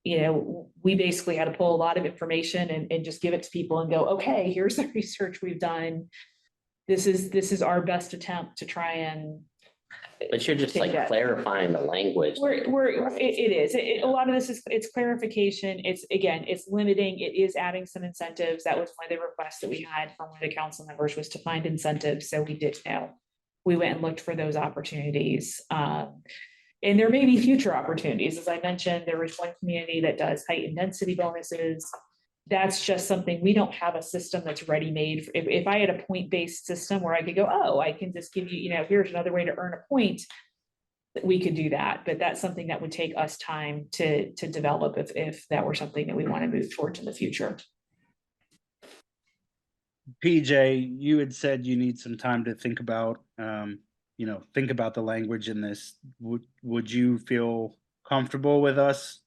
we basically had to pull a lot of information and just give it to people and go, okay, here's the research we've done. This is our best attempt to try and. But you're just take like that. clarifying the language. It is. A lot of this it's clarification. It's limiting. It is adding some incentives. That was one of the requests that we had from one of the council members, was to find incentives. So we went and looked for those opportunities. And there may be future opportunities. As I mentioned, there was one community that does height and density bonuses. That's just something, we don't have a system that's ready-made. If I had a point-based system where I could go, oh, I can just give you, here's another way to earn a point, we could do that. But that's something that would take us time to develop if that were something that we want to move towards in the future. PJ, you had said you need some time to think about, think about the language in this. Would you feel comfortable with us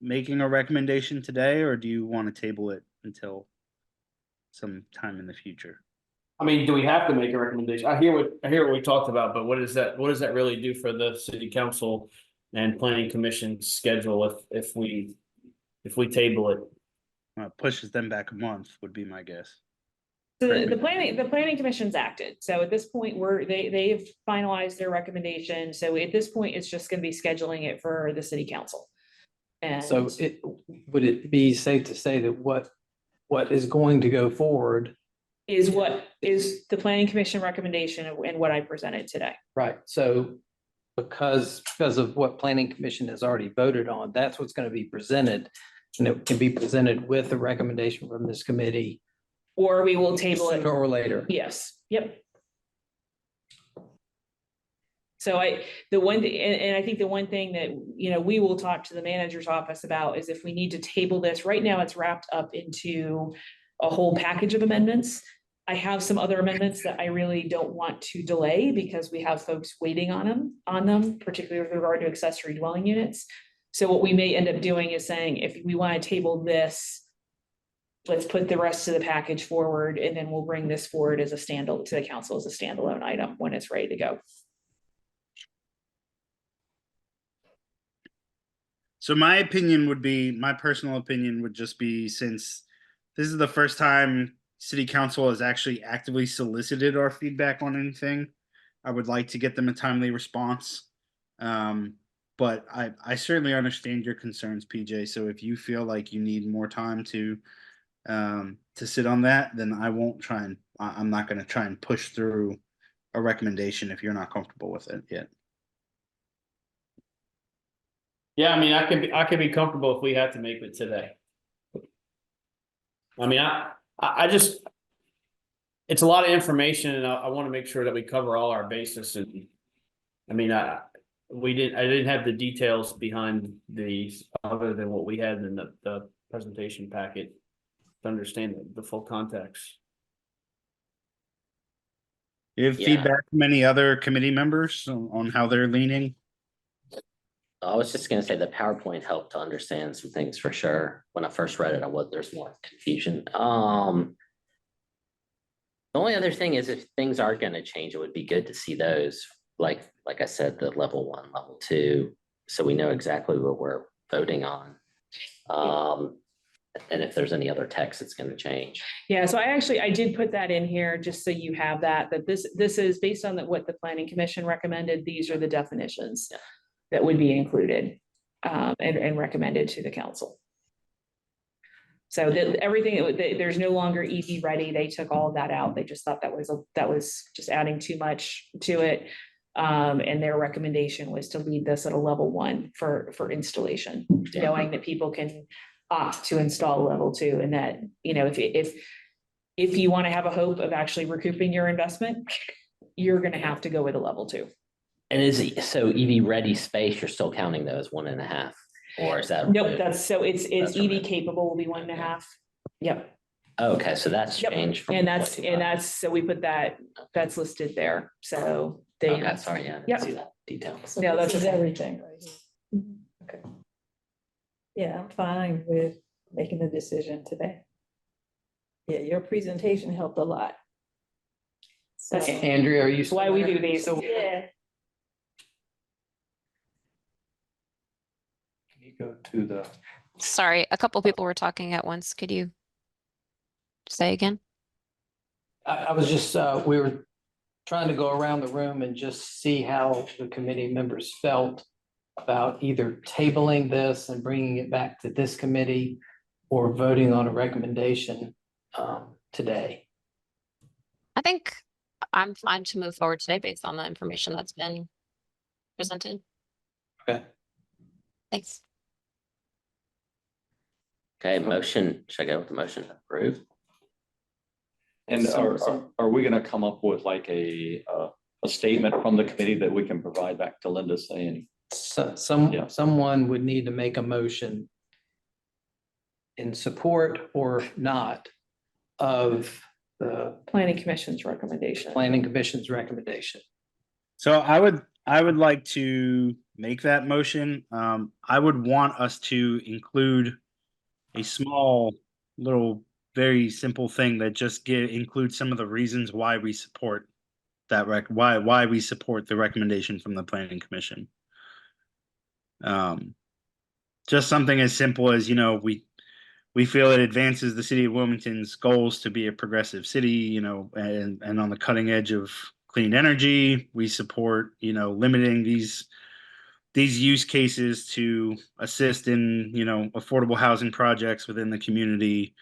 making a recommendation today, or do you want to table it until some time in the future? I mean, do we have to make a recommendation? I hear what we talked about, but what does that really do for the city council and planning commission schedule if we table it? Pushes them back a month would be my guess. So the planning commission's acted. So at this point, they've finalized their recommendation. So at this point, it's just going to be scheduling it for the city council. And So would it be safe to say that what is going to go forward? is what is the planning commission recommendation and what I presented today. Right. So because of what planning commission has already voted on, that's what's going to be presented. And it can be presented with a recommendation from this committee. Or we will table it. Sooner or later. Yes, yep. So I think the one thing that, we will talk to the manager's office about is if we need to table this. Right now, it's wrapped up into a whole package of amendments. I have some other amendments that I really don't want to delay because we have folks waiting on them, particularly with regard to accessory dwelling units. So what we may end up doing is saying, if we want to table this, let's put the rest of the package forward, and then we'll bring this forward as a standalone to the council as a standalone item when it's ready to go. So my personal opinion would just be, since this is the first time city council has actually actively solicited our feedback on anything, I would like to get them a timely response. But I certainly understand your concerns, PJ. So if you feel like you need more time to sit on that, then I'm not going to try and push through a recommendation if you're not comfortable with it yet. Yeah, I mean, I could be comfortable if we had to make it today. I mean, I just, it's a lot of information and I want to make sure that we cover all our bases and, I mean, I didn't have the details behind these other than what we had in the presentation packet to understand the full context. You have Yeah. feedback from any other committee members on how they're leaning? I was just gonna say the PowerPoint helped to understand some things for sure. When I first read it, there's more confusion. The only other thing is if things are gonna change, it would be good to see those, like I said, the level 1, level 2, so we know exactly what we're voting on. And if there's any other text that's gonna change. Yeah, so I did put that in here just so you have that this is based on what the planning commission recommended. These are the definitions Yeah. that would be included and recommended to the council. So everything, there's no longer EV ready. They took all of that out. They just thought that was just adding too much to it. And their recommendation was to leave this at a level 1 for installation, Yeah. knowing that people can opt to install level 2, and that, if you want to have a hope of actually recouping your investment, you're going to have to go with a level 2. And so EV ready space, you're still counting those 1.5, or is that? Nope, it's That's EV right. capable will be 1.5. Yep. Okay, so that's Yep. changed from. And what you- so we put that's listed there. So they, Okay, sorry, yeah, I Yep. didn't see that detail. So No, this that's is okay. everything right here. Okay. Yeah, I'm fine with making the decision today. Yeah, your presentation helped a lot. So, That's- Andrea, are you? That's why we do these. So yeah, Can you go to the, Sorry, a couple people were talking at once. Could you say again? I was just, we were trying to go around the room and just see how the committee members felt about either tabling this and bringing it back to this committee or voting on a recommendation today. I think I'm fine to move forward today based on the information that's been presented. Okay. Thanks. Okay, motion, should I go with the motion to approve? and are we gonna come up with like a statement from the committee that we can provide back to Linda saying, So Yeah. someone would need to make a motion in support or not of the planning commission's recommendation. planning commission's recommendation. So I would like to make that motion. I would want us to include a small, little, very simple thing that just includes some of the reasons why we support that why we support the recommendation from the planning commission. Just something as simple as, we feel it advances the city of Wilmington's goals to be a progressive city, and on the cutting edge of clean energy. We support, limiting these use cases to assist in, affordable housing projects within the community.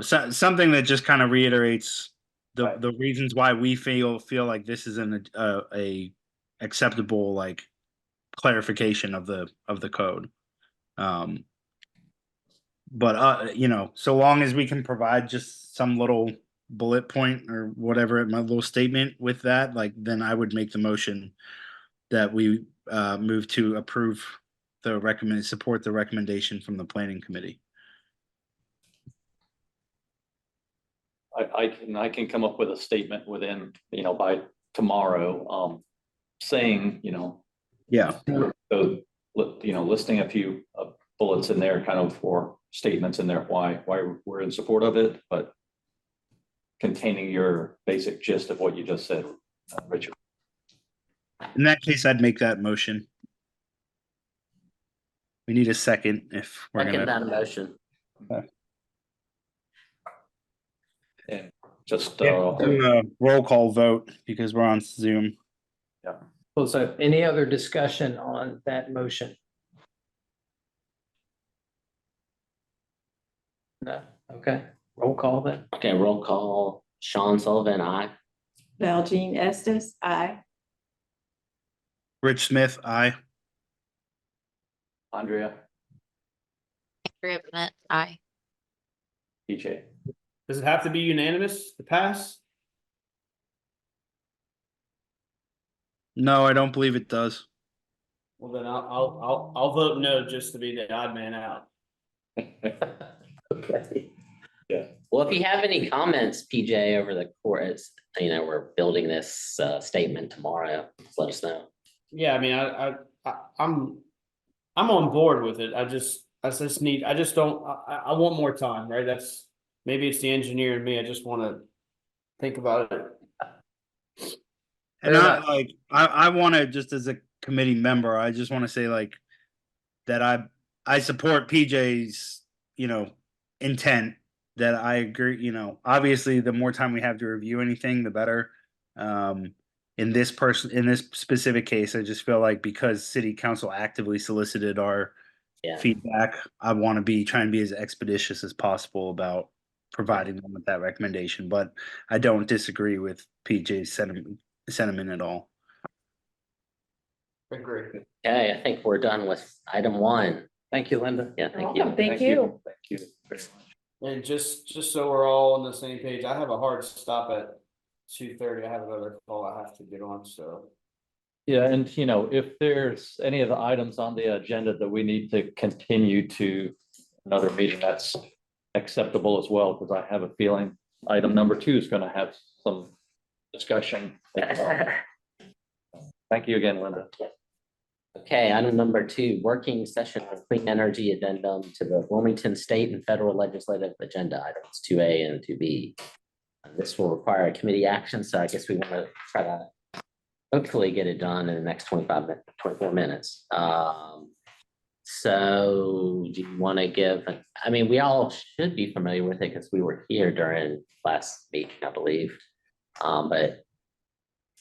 Something that just kind of reiterates the reasons why we feel like this is a acceptable, like, clarification of the code. But so long as we can provide just some little bullet point or whatever, my little statement with that, like, then I would make the motion that we move to approve support the recommendation from the planning committee. I can come up with a statement within, by tomorrow, saying, Yeah. so, listing a few bullets in there, kind of, for statements in there, why we're in support of it, but containing your basic gist of what you just said, Richard. In that case, I'd make that motion. We need a second if we're Second gonna. that motion. And just, Do a roll call vote because we're on Zoom. Well, so any other discussion on that motion? No, okay, roll call then. Okay, roll call. Sean Sullivan, aye. Val Jean Estes, aye. Rich Smith, aye. Andrea, Andrea Bennett, aye. PJ. Does it have to be unanimous to pass? No, I don't believe it does. Well, then I'll vote no just to be the odd man out. Okay. Yeah. Well, if you have any comments, PJ, over the course, we're building this statement tomorrow, just let us know. Yeah, I mean, I'm on board with it. I just don't, I want more time, right? Maybe it's the engineer in me. I just want to think about it. And Fair I enough. like, I want to, just as a committee member, I just want to say like that I support PJ's, intent, that I agree, obviously the more time we have to review anything, the better. In this specific case, I just feel like because city council actively solicited our Yeah. feedback, I want to try and be as expeditious as possible about providing them with that recommendation, but I don't disagree with PJ's sentiment at all. Agree. Okay, I think we're done with item 1. Thank you, Linda. Yeah, thank you. Thank you. Thank you very much. And just so we're all on the same page, I have a hard stop at 2:30. I have another call I have to get on, so. Yeah, and if there's any of the items on the agenda that we need to continue to another meeting, that's acceptable as well, because I have a feeling item number 2 is going to have some discussion. Thank you again, Linda. Okay, item number 2, working session on clean energy addendum to the Wilmington State and Federal Legislative Agenda items 2A and 2B. This will require a committee action, so I guess we want to try to hopefully get it done in the next 24 minutes. So do you want to give, we all should be familiar with it because we were here during last meeting, I believe. But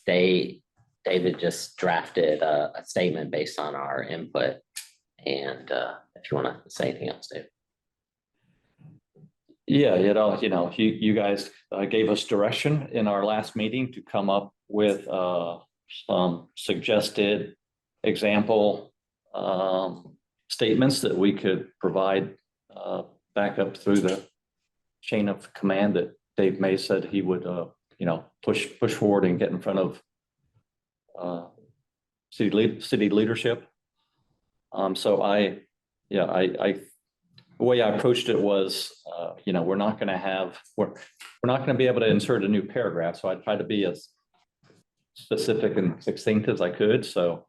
David just drafted a statement based on our input. And if you want to say anything else, David. Yeah, you guys gave us direction in our last meeting to come up with some suggested example statements that we could provide back up through the chain of command that Dave May said he would, push forward and get in front of city leadership. So the way I approached it was, we're not going to be able to insert a new paragraph. So I tried to be as specific and succinct as I could. So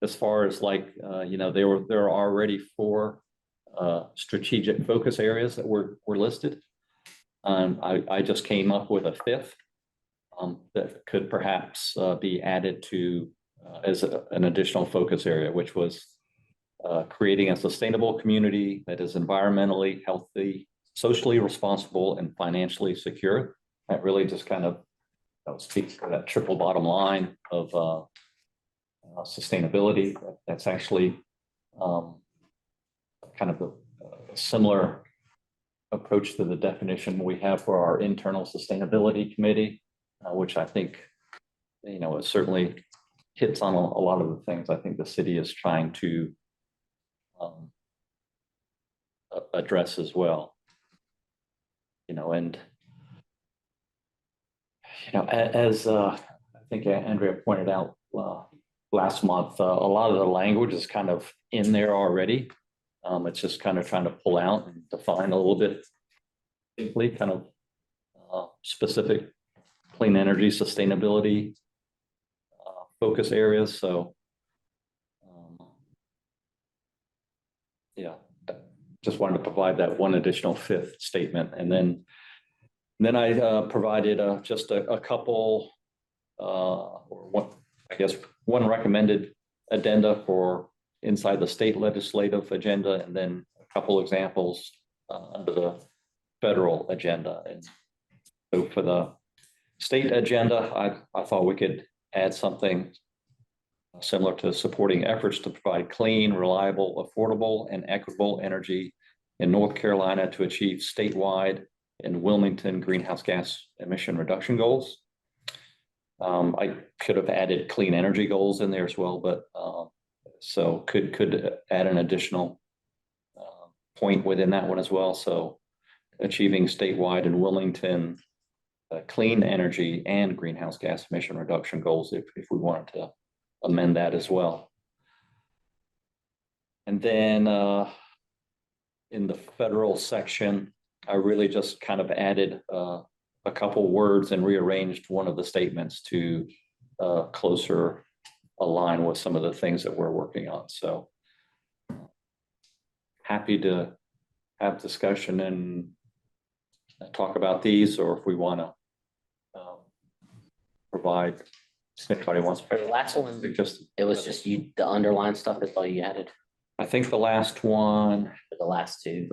as far as there are already 4 strategic focus areas that were listed. I just came up with a 5th that could perhaps be added to as an additional focus area, which was creating a sustainable community that is environmentally healthy, socially responsible, and financially secure. That really just kind of speaks to that triple bottom line of sustainability. That's actually kind of a similar approach to the definition we have for our internal sustainability committee, which I think, it certainly hits on a lot of the things I think the city is trying to address as well. As I think Andrea pointed out last month, a lot of the language is kind of in there already. It's just kind of trying to pull out and define a little bit simply kind of specific clean energy sustainability focus areas. So just wanted to provide that one additional 5th statement. And then I provided just a couple one recommended addenda for inside the state legislative agenda, and then a couple examples under the federal agenda. And so for the state agenda, I thought we could add something similar to supporting efforts to provide clean, reliable, affordable, and equitable energy in North Carolina to achieve statewide and Wilmington greenhouse gas emission reduction goals. I could have added clean energy goals in there as well, but, so could add an additional point within that one as well. So achieving statewide in Wilmington, clean energy and greenhouse gas emission reduction goals, if we wanted to amend that as well. And then, in the federal section, I really just kind of added, a couple words and rearranged one of the statements to, closer align with some of the things that we're working on. So happy to have discussion and talk about these, or if we want to provide, if anybody wants. For the last one, Just, it was just you, the underlying stuff is all you added I think the last one, for the last two.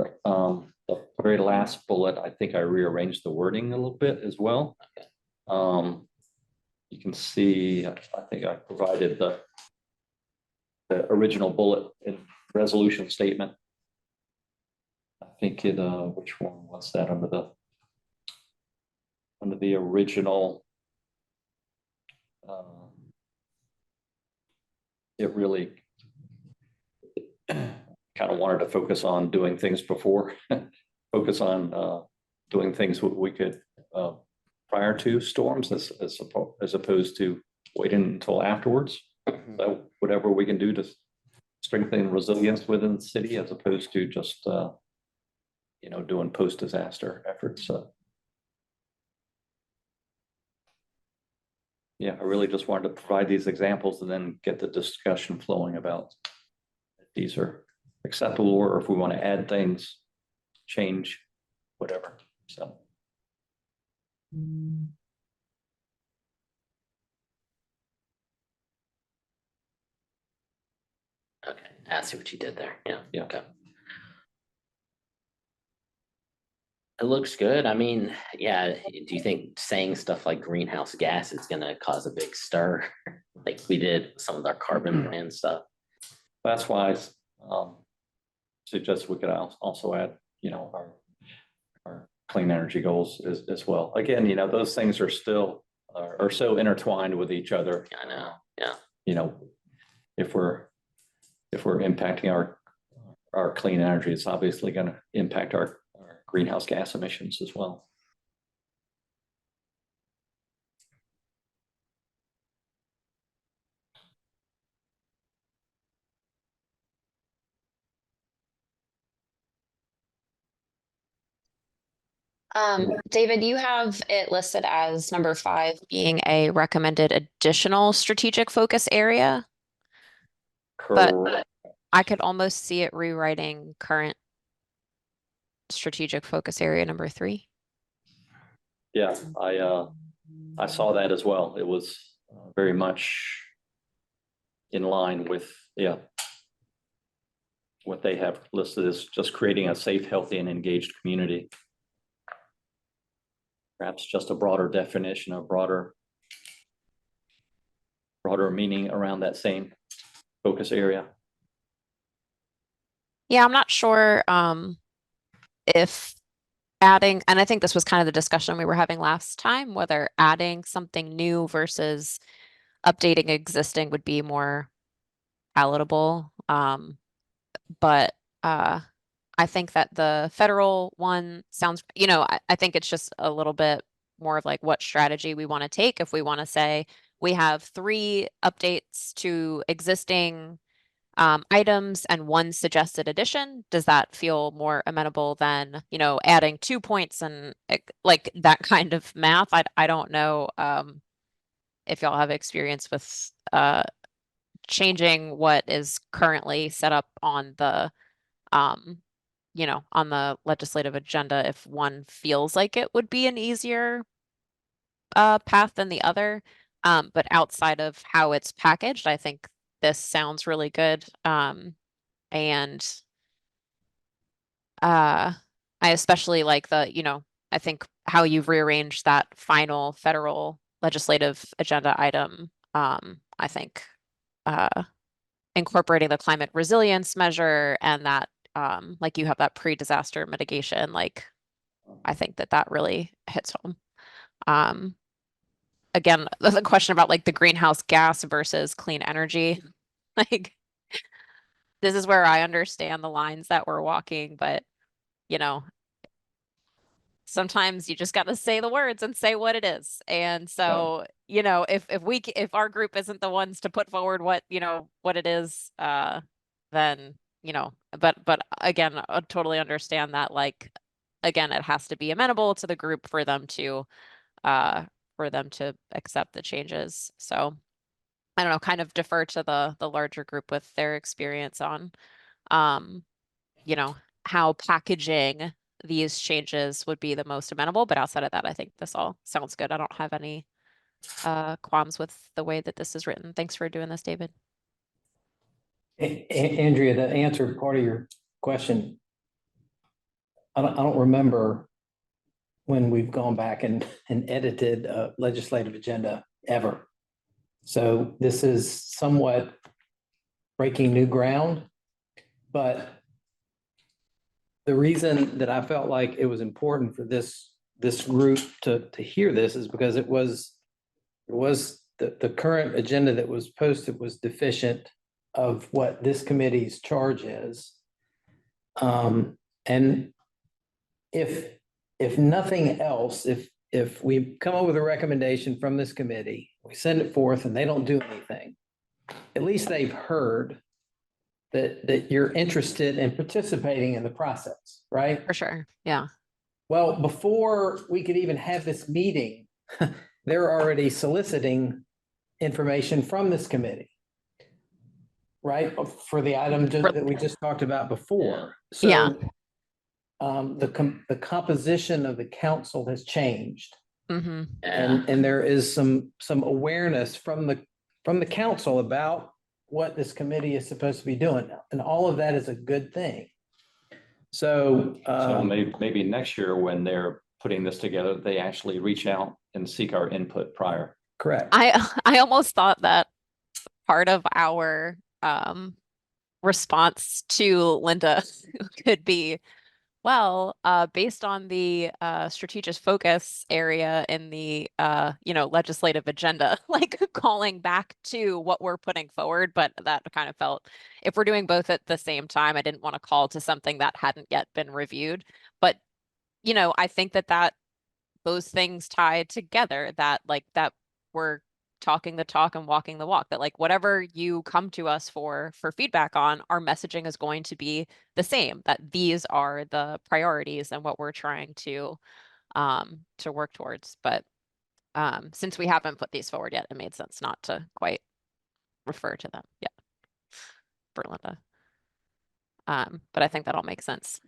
the very last bullet, I think I rearranged the wording a little bit as well. Okay. You can see, I think I provided the original bullet in resolution statement. I think it, which one was that under the original? It really kind of wanted to focus on doing things before, focus on doing things we could prior to storms as opposed to waiting until afterwards. So whatever we can do to strengthen resilience within the city as opposed to just doing post-disaster efforts. Yeah, I really just wanted to provide these examples and then get the discussion flowing about if these are acceptable, or if we want to add things, change, whatever. So. Okay, I see what you did there. Yeah. Yeah. Okay. It looks good. I mean, yeah, do you think saying stuff like greenhouse gas is gonna cause a big stir? Like we did some of our carbon plan stuff? That's why I suggest we could also add, our clean energy goals as well. Again, those things are still are so intertwined with each other. I know, yeah. If we're impacting our clean energy, it's obviously going to impact our greenhouse gas emissions as well. David, you have it listed as number 5 being a recommended additional strategic focus area. But Correct. I could almost see it rewriting current strategic focus area number 3. Yeah, I saw that as well. It was very much in line with, what they have listed as just creating a safe, healthy, and engaged community. Perhaps just a broader definition, a broader meaning around that same focus area. Yeah, I'm not sure if adding, and I think this was kind of the discussion we were having last time, whether adding something new versus updating existing would be more palatable. But I think that the federal one sounds, I think it's just a little bit more of like what strategy we want to take. If we want to say we have 3 updates to existing items and 1 suggested addition, does that feel more amenable than, adding 2 points and like that kind of math? I don't know if y'all have experience with changing what is currently set up on the on the legislative agenda if one feels like it would be an easier path than the other. But outside of how it's packaged, I think this sounds really good. And I especially like the, I think how you've rearranged that final federal legislative agenda item. I think incorporating the climate resilience measure and that like you have that pre-disaster mitigation, like I think that really hits home. again, the question about like the greenhouse gas versus clean energy, like this is where I understand the lines that we're walking, but you know, sometimes you just got to say the words and say what it is. And so, you know, if our group isn't the ones to put forward what, you know, what it is, then, you know, but again, I totally understand that, like, again, it has to be amenable to the group for them to accept the changes. So I don't know, kind of defer to the larger group with their experience on, um, you know, how packaging these changes would be the most amenable. But outside of that, I think this all sounds good. I don't have any qualms with the way that this is written. Thanks for doing this, David. Andrea, to answer part of your question, I don't remember when we've gone back and edited a legislative agenda ever. So this is somewhat breaking new ground, but the reason that I felt like it was important for this group to hear this is because it was the current agenda that was posted was deficient of what this committee's charge is. And if nothing else, if we come up with a recommendation from this committee, we send it forth and they don't do anything, at least they've heard that you're interested in participating in the process, right? For sure. Yeah. Well, before we could even have this meeting, they're already soliciting information from this committee, right? For the item that we just talked about before. Yeah. So the composition of the council has changed. Mm-hmm. Yeah. And there is some awareness from the council about what this committee is supposed to be doing. And all of that is a good thing. So maybe next year when they're putting this together, they actually reach out and seek our input prior. correct. I almost thought that part of our response to Linda could be, well, based on the strategic focus area in the you know, legislative agenda, like calling back to what we're putting forward. But that kind of felt, if we're doing both at the same time, I didn't want to call to something that hadn't yet been reviewed. But you know, I think that those things tie together, that like that we're talking the talk and walking the walk, that like whatever you come to us for feedback on, our messaging is going to be the same, that these are the priorities and what we're trying to work towards. But since we haven't put these forward yet, it made sense not to quite refer to them yet for Linda. But I think that all makes sense.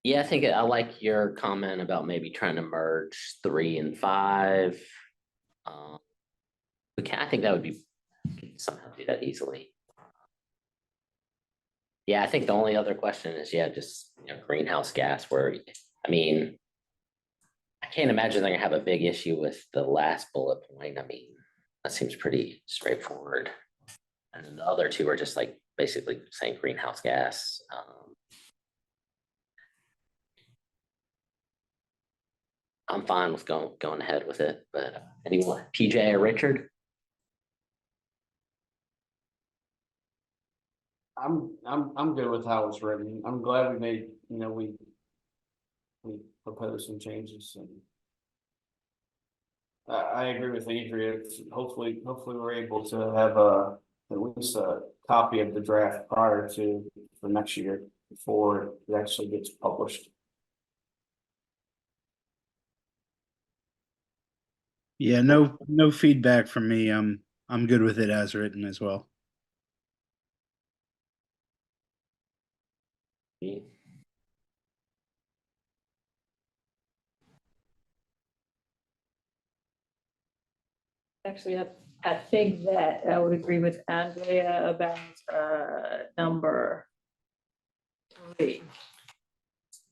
Yeah, I think I like your comment about maybe trying to merge 3 and 5. I think that would be somehow do that easily. Yeah, I think the only other question is, just, you know, greenhouse gas, where, I mean, I can't imagine they're gonna have a big issue with the last bullet point. I mean, that seems pretty straightforward. And then the other two are just like basically saying greenhouse gas. I'm fine with going ahead with it, but anyone, PJ or Richard? I'm good with how it's written. I'm glad we made, you know, we proposed some changes, and I agree with Andrea. Hopefully we're able to have at least a copy of the draft prior to for next year before it actually gets published. Yeah, no feedback from me. I'm good with it as written as well. Actually, I think that I would agree with Andrea about number 3.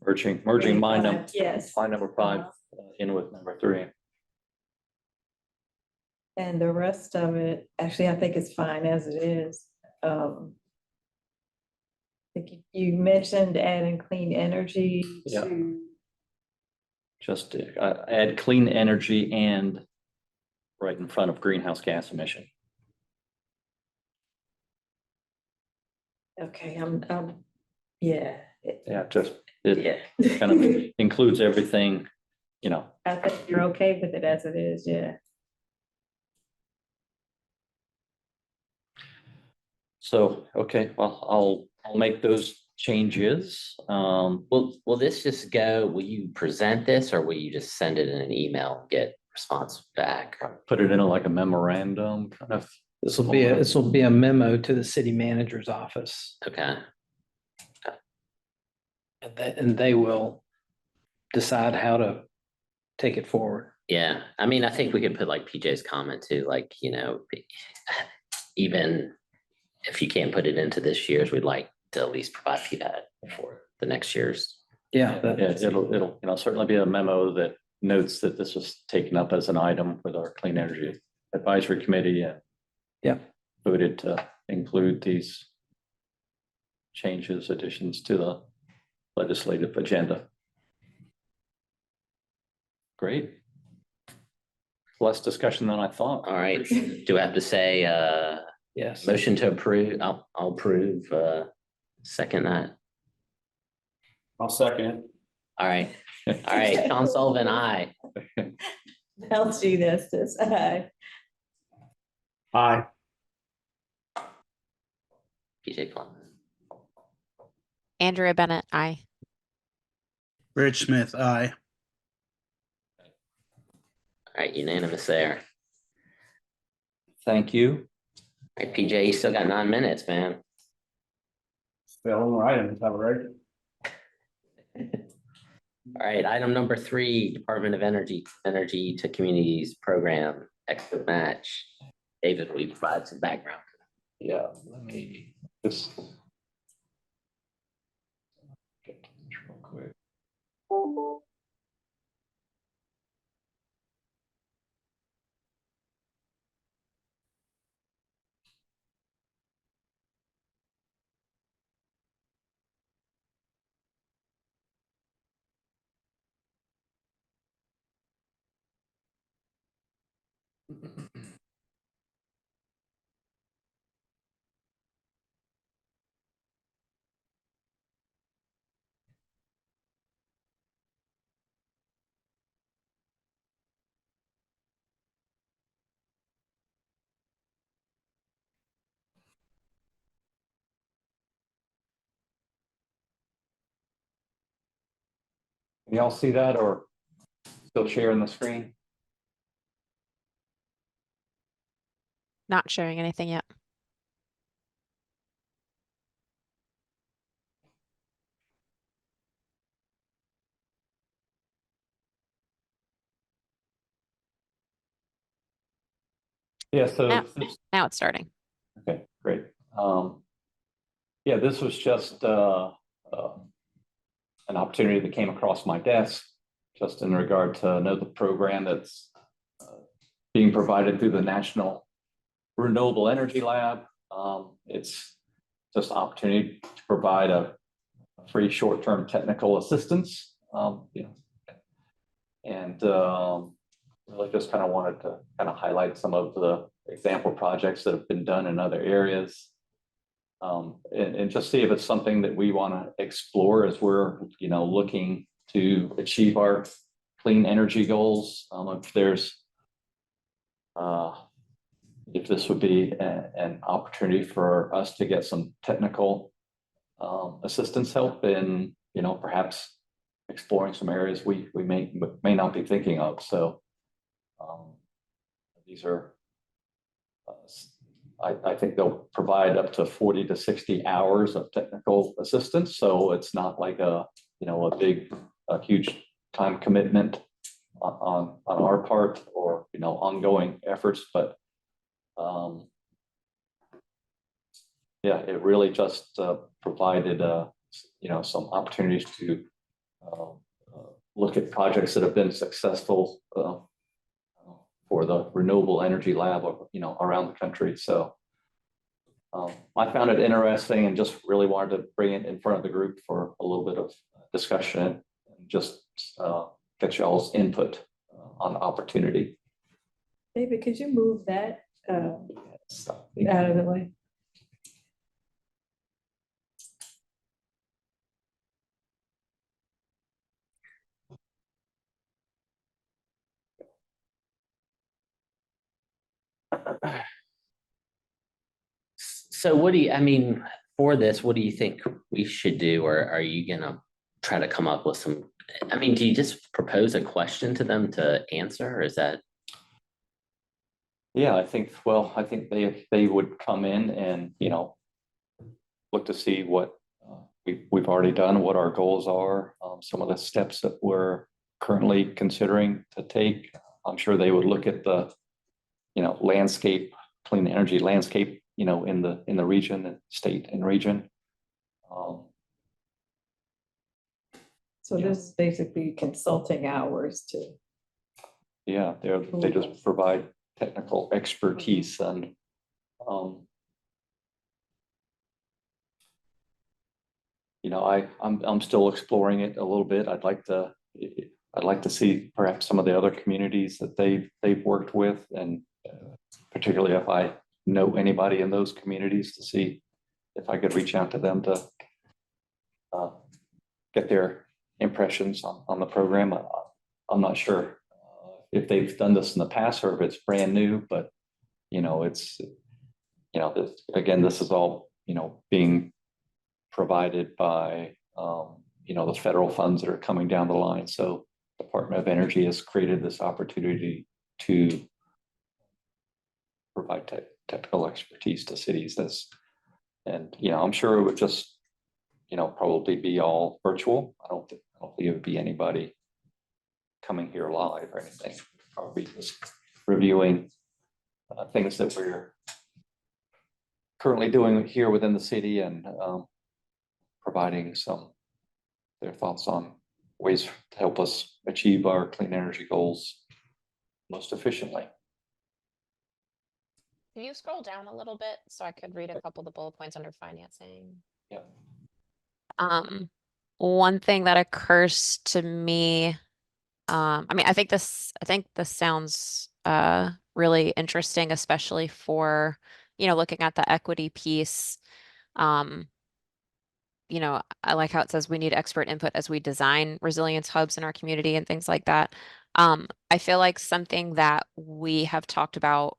Merging my number, Yes. my number 5 in with number 3. And the rest of it, actually, I think it's fine as it is. think you mentioned adding clean energy Yeah. to, Just add clean energy and right in front of greenhouse gas emission. okay, yeah. Yeah, just, it Yeah. kind of includes everything, you know. I think you're okay with it as it is, yeah. So, okay, well, I'll make those changes. Will this just go, will you present this or will you just send it in an email, and get response back? Put it in like a memorandum kind of. This will be a memo to the city manager's office, Okay, and they will decide how to take it forward. yeah, I mean, I think we could put like PJ's comment too, like, even if you can't put it into this year's, we'd like to at least provide feedback for the next year's. Yeah. Yeah, it'll certainly be a memo that notes that this was taken up as an item with our Clean Energy Advisory Committee and Yeah. voted to include these changes, additions to the legislative agenda. Great. Less discussion than I thought. All right, do I have to say, Yes. motion to approve? I'll approve, second that. I'll second it. All right, Sean Sullivan, aye. Mel G. Estes, aye. Aye. PJ Clement. Andrea Bennett, aye. Rich Smith, aye. All right, unanimous there. Thank you. All right, PJ, you still got 9 minutes, man. Still on items, all right. All right, item number 3, Department of Energy to Communities Program, Exit Match. David, will you provide some background? Yeah, let me just. Get to this real quick. Can y'all see that or still sharing the screen? Not sharing anything yet. Yeah, so. Yeah. this- Now it's starting. Okay, great. Yeah, this was just an opportunity that came across my desk, just in regard to another program that's being provided through the National Renewable Energy Lab. It's just an opportunity to provide a free short-term technical assistance. And really just kind of wanted to kind of highlight some of the example projects that have been done in other areas. And just see if it's something that we want to explore as we're, looking to achieve our clean energy goals. If this would be an opportunity for us to get some technical assistance help in, perhaps exploring some areas we may not be thinking of. So these are, I think they'll provide up to 40 to 60 hours of technical assistance. So it's not like a huge time commitment on our part or, ongoing efforts, but yeah, it really just provided, some opportunities to look at projects that have been successful for the Renewable Energy Lab, around the country. So I found it interesting and just really wanted to bring it in front of the group for a little bit of discussion and just get y'all's input on the opportunity. David, could you move that So, out of the way? So what do you, I mean, for this, what do you think we should do? Or are you gonna try to come up with some, I mean, do you just propose a question to them to answer, or is that? Yeah, I think they would come in and, look to see what we've already done, what our goals are, some of the steps that we're currently considering to take. I'm sure they would look at the, landscape, clean energy landscape, in the region, state and region. So this is basically consulting hours to, Yeah, they just provide technical expertise and, I'm still exploring it a little bit. I'd like to see perhaps some of the other communities that they've worked with, and particularly if I know anybody in those communities, to see if I could reach out to them to get their impressions on the program. I'm not sure if they've done this in the past or if it's brand new, but it's this is all being provided by the federal funds that are coming down the line. So Department of Energy has created this opportunity to provide technical expertise to cities. I'm sure it would just probably be all virtual. I don't think it would be anybody coming here live or anything. Probably just reviewing things that we're currently doing here within the city, and providing their thoughts on ways to help us achieve our clean energy goals most efficiently. Can you scroll down a little bit so I could read a couple of the bullet points under financing? Yeah. One thing that occurs to me, I think this sounds really interesting, especially for, looking at the equity piece. I like how it says we need expert input as we design resilience hubs in our community and things like that. I feel like something that we have talked about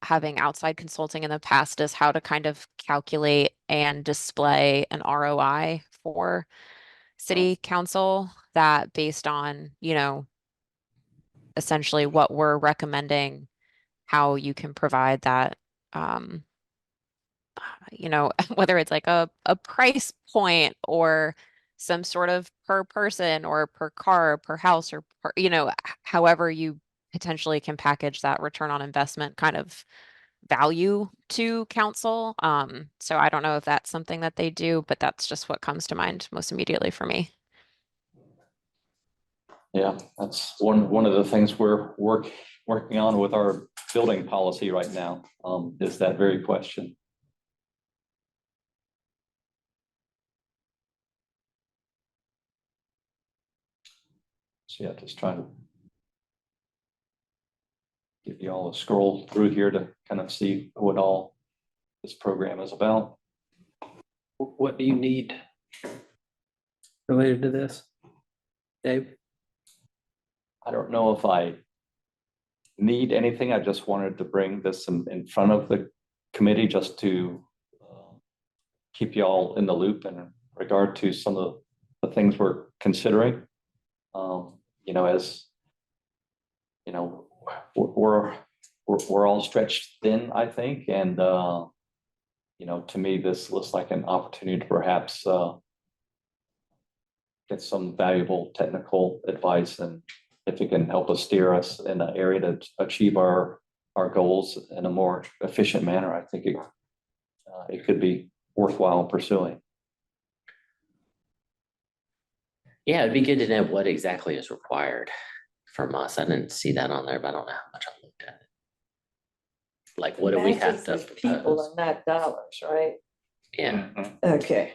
having outside consulting in the past is how to kind of calculate and display an ROI for city council, that based on, essentially what we're recommending, how you can provide that, whether it's like a price point or some sort of per person or per car, per house, or however you potentially can package that return on investment kind of value to council. So I don't know if that's something that they do, but that's just what comes to mind most immediately for me. Yeah, that's one of the things we're working on with our building policy right now, is that very question. So yeah, just trying to give you all a scroll through here to kind of see what all this program is about. What do you need related to this, Dave? I don't know if I need anything. I just wanted to bring this in front of the committee just to keep you all in the loop in regard to some of the things we're considering. As we're all stretched thin, I think, and to me, this looks like an opportunity to perhaps get some valuable technical advice, and if it can help us steer us in an area to achieve our goals in a more efficient manner, I think it could be worthwhile pursuing. Yeah, it'd be good to know what exactly is required from us. I didn't see that on there, but I don't know how much I looked at Like, what do we have Matches to with people propose? and not dollars, right? Yeah, Okay.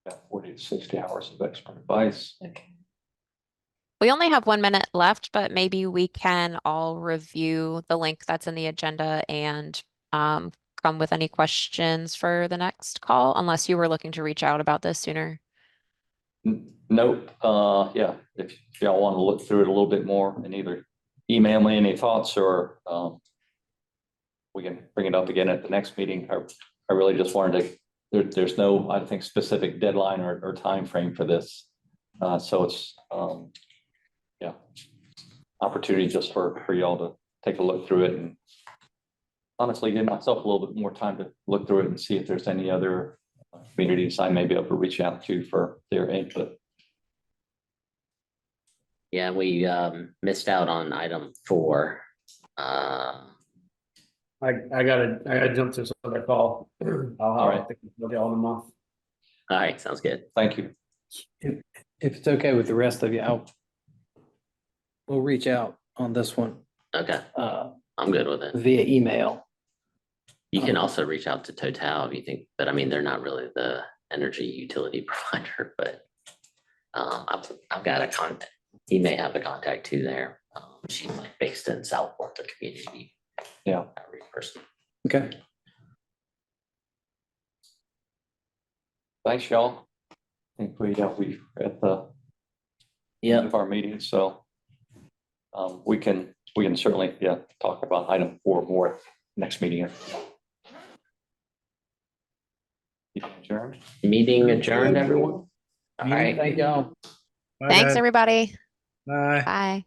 About 40 to 60 hours of expert advice. Okay. We only have 1 minute left, but maybe we can all review the link that's in the agenda and come with any questions for the next call, unless you were looking to reach out about this sooner. Nope, yeah, if y'all want to look through it a little bit more and either email me any thoughts or we can bring it up again at the next meeting. I really just wanted to, there's no, I think, specific deadline or time frame for this. So it's, yeah, opportunity just for y'all to take a look through it and honestly give myself a little bit more time to look through it and see if there's any other communities I may be able to reach out to for their input. yeah, we missed out on item 4. I gotta jump to another call. All right. I'll get all them off. All right, sounds good. Thank you. If it's okay with the rest of you, we'll reach out on this one Okay, I'm good with it. via email. You can also reach out to Total if you think, but I mean, they're not really the energy utility provider, but I've got a contact. He may have a contact too there. She's like based in Southport, the community. Yeah. Outreach person. Okay. Thanks, y'all. I think we're at the end Yeah, of our meeting, so we can certainly, talk about item 4 more next meeting. Adjourned. meeting adjourned, everyone. All right. Thank y'all. Thanks, everybody. Bye. Bye.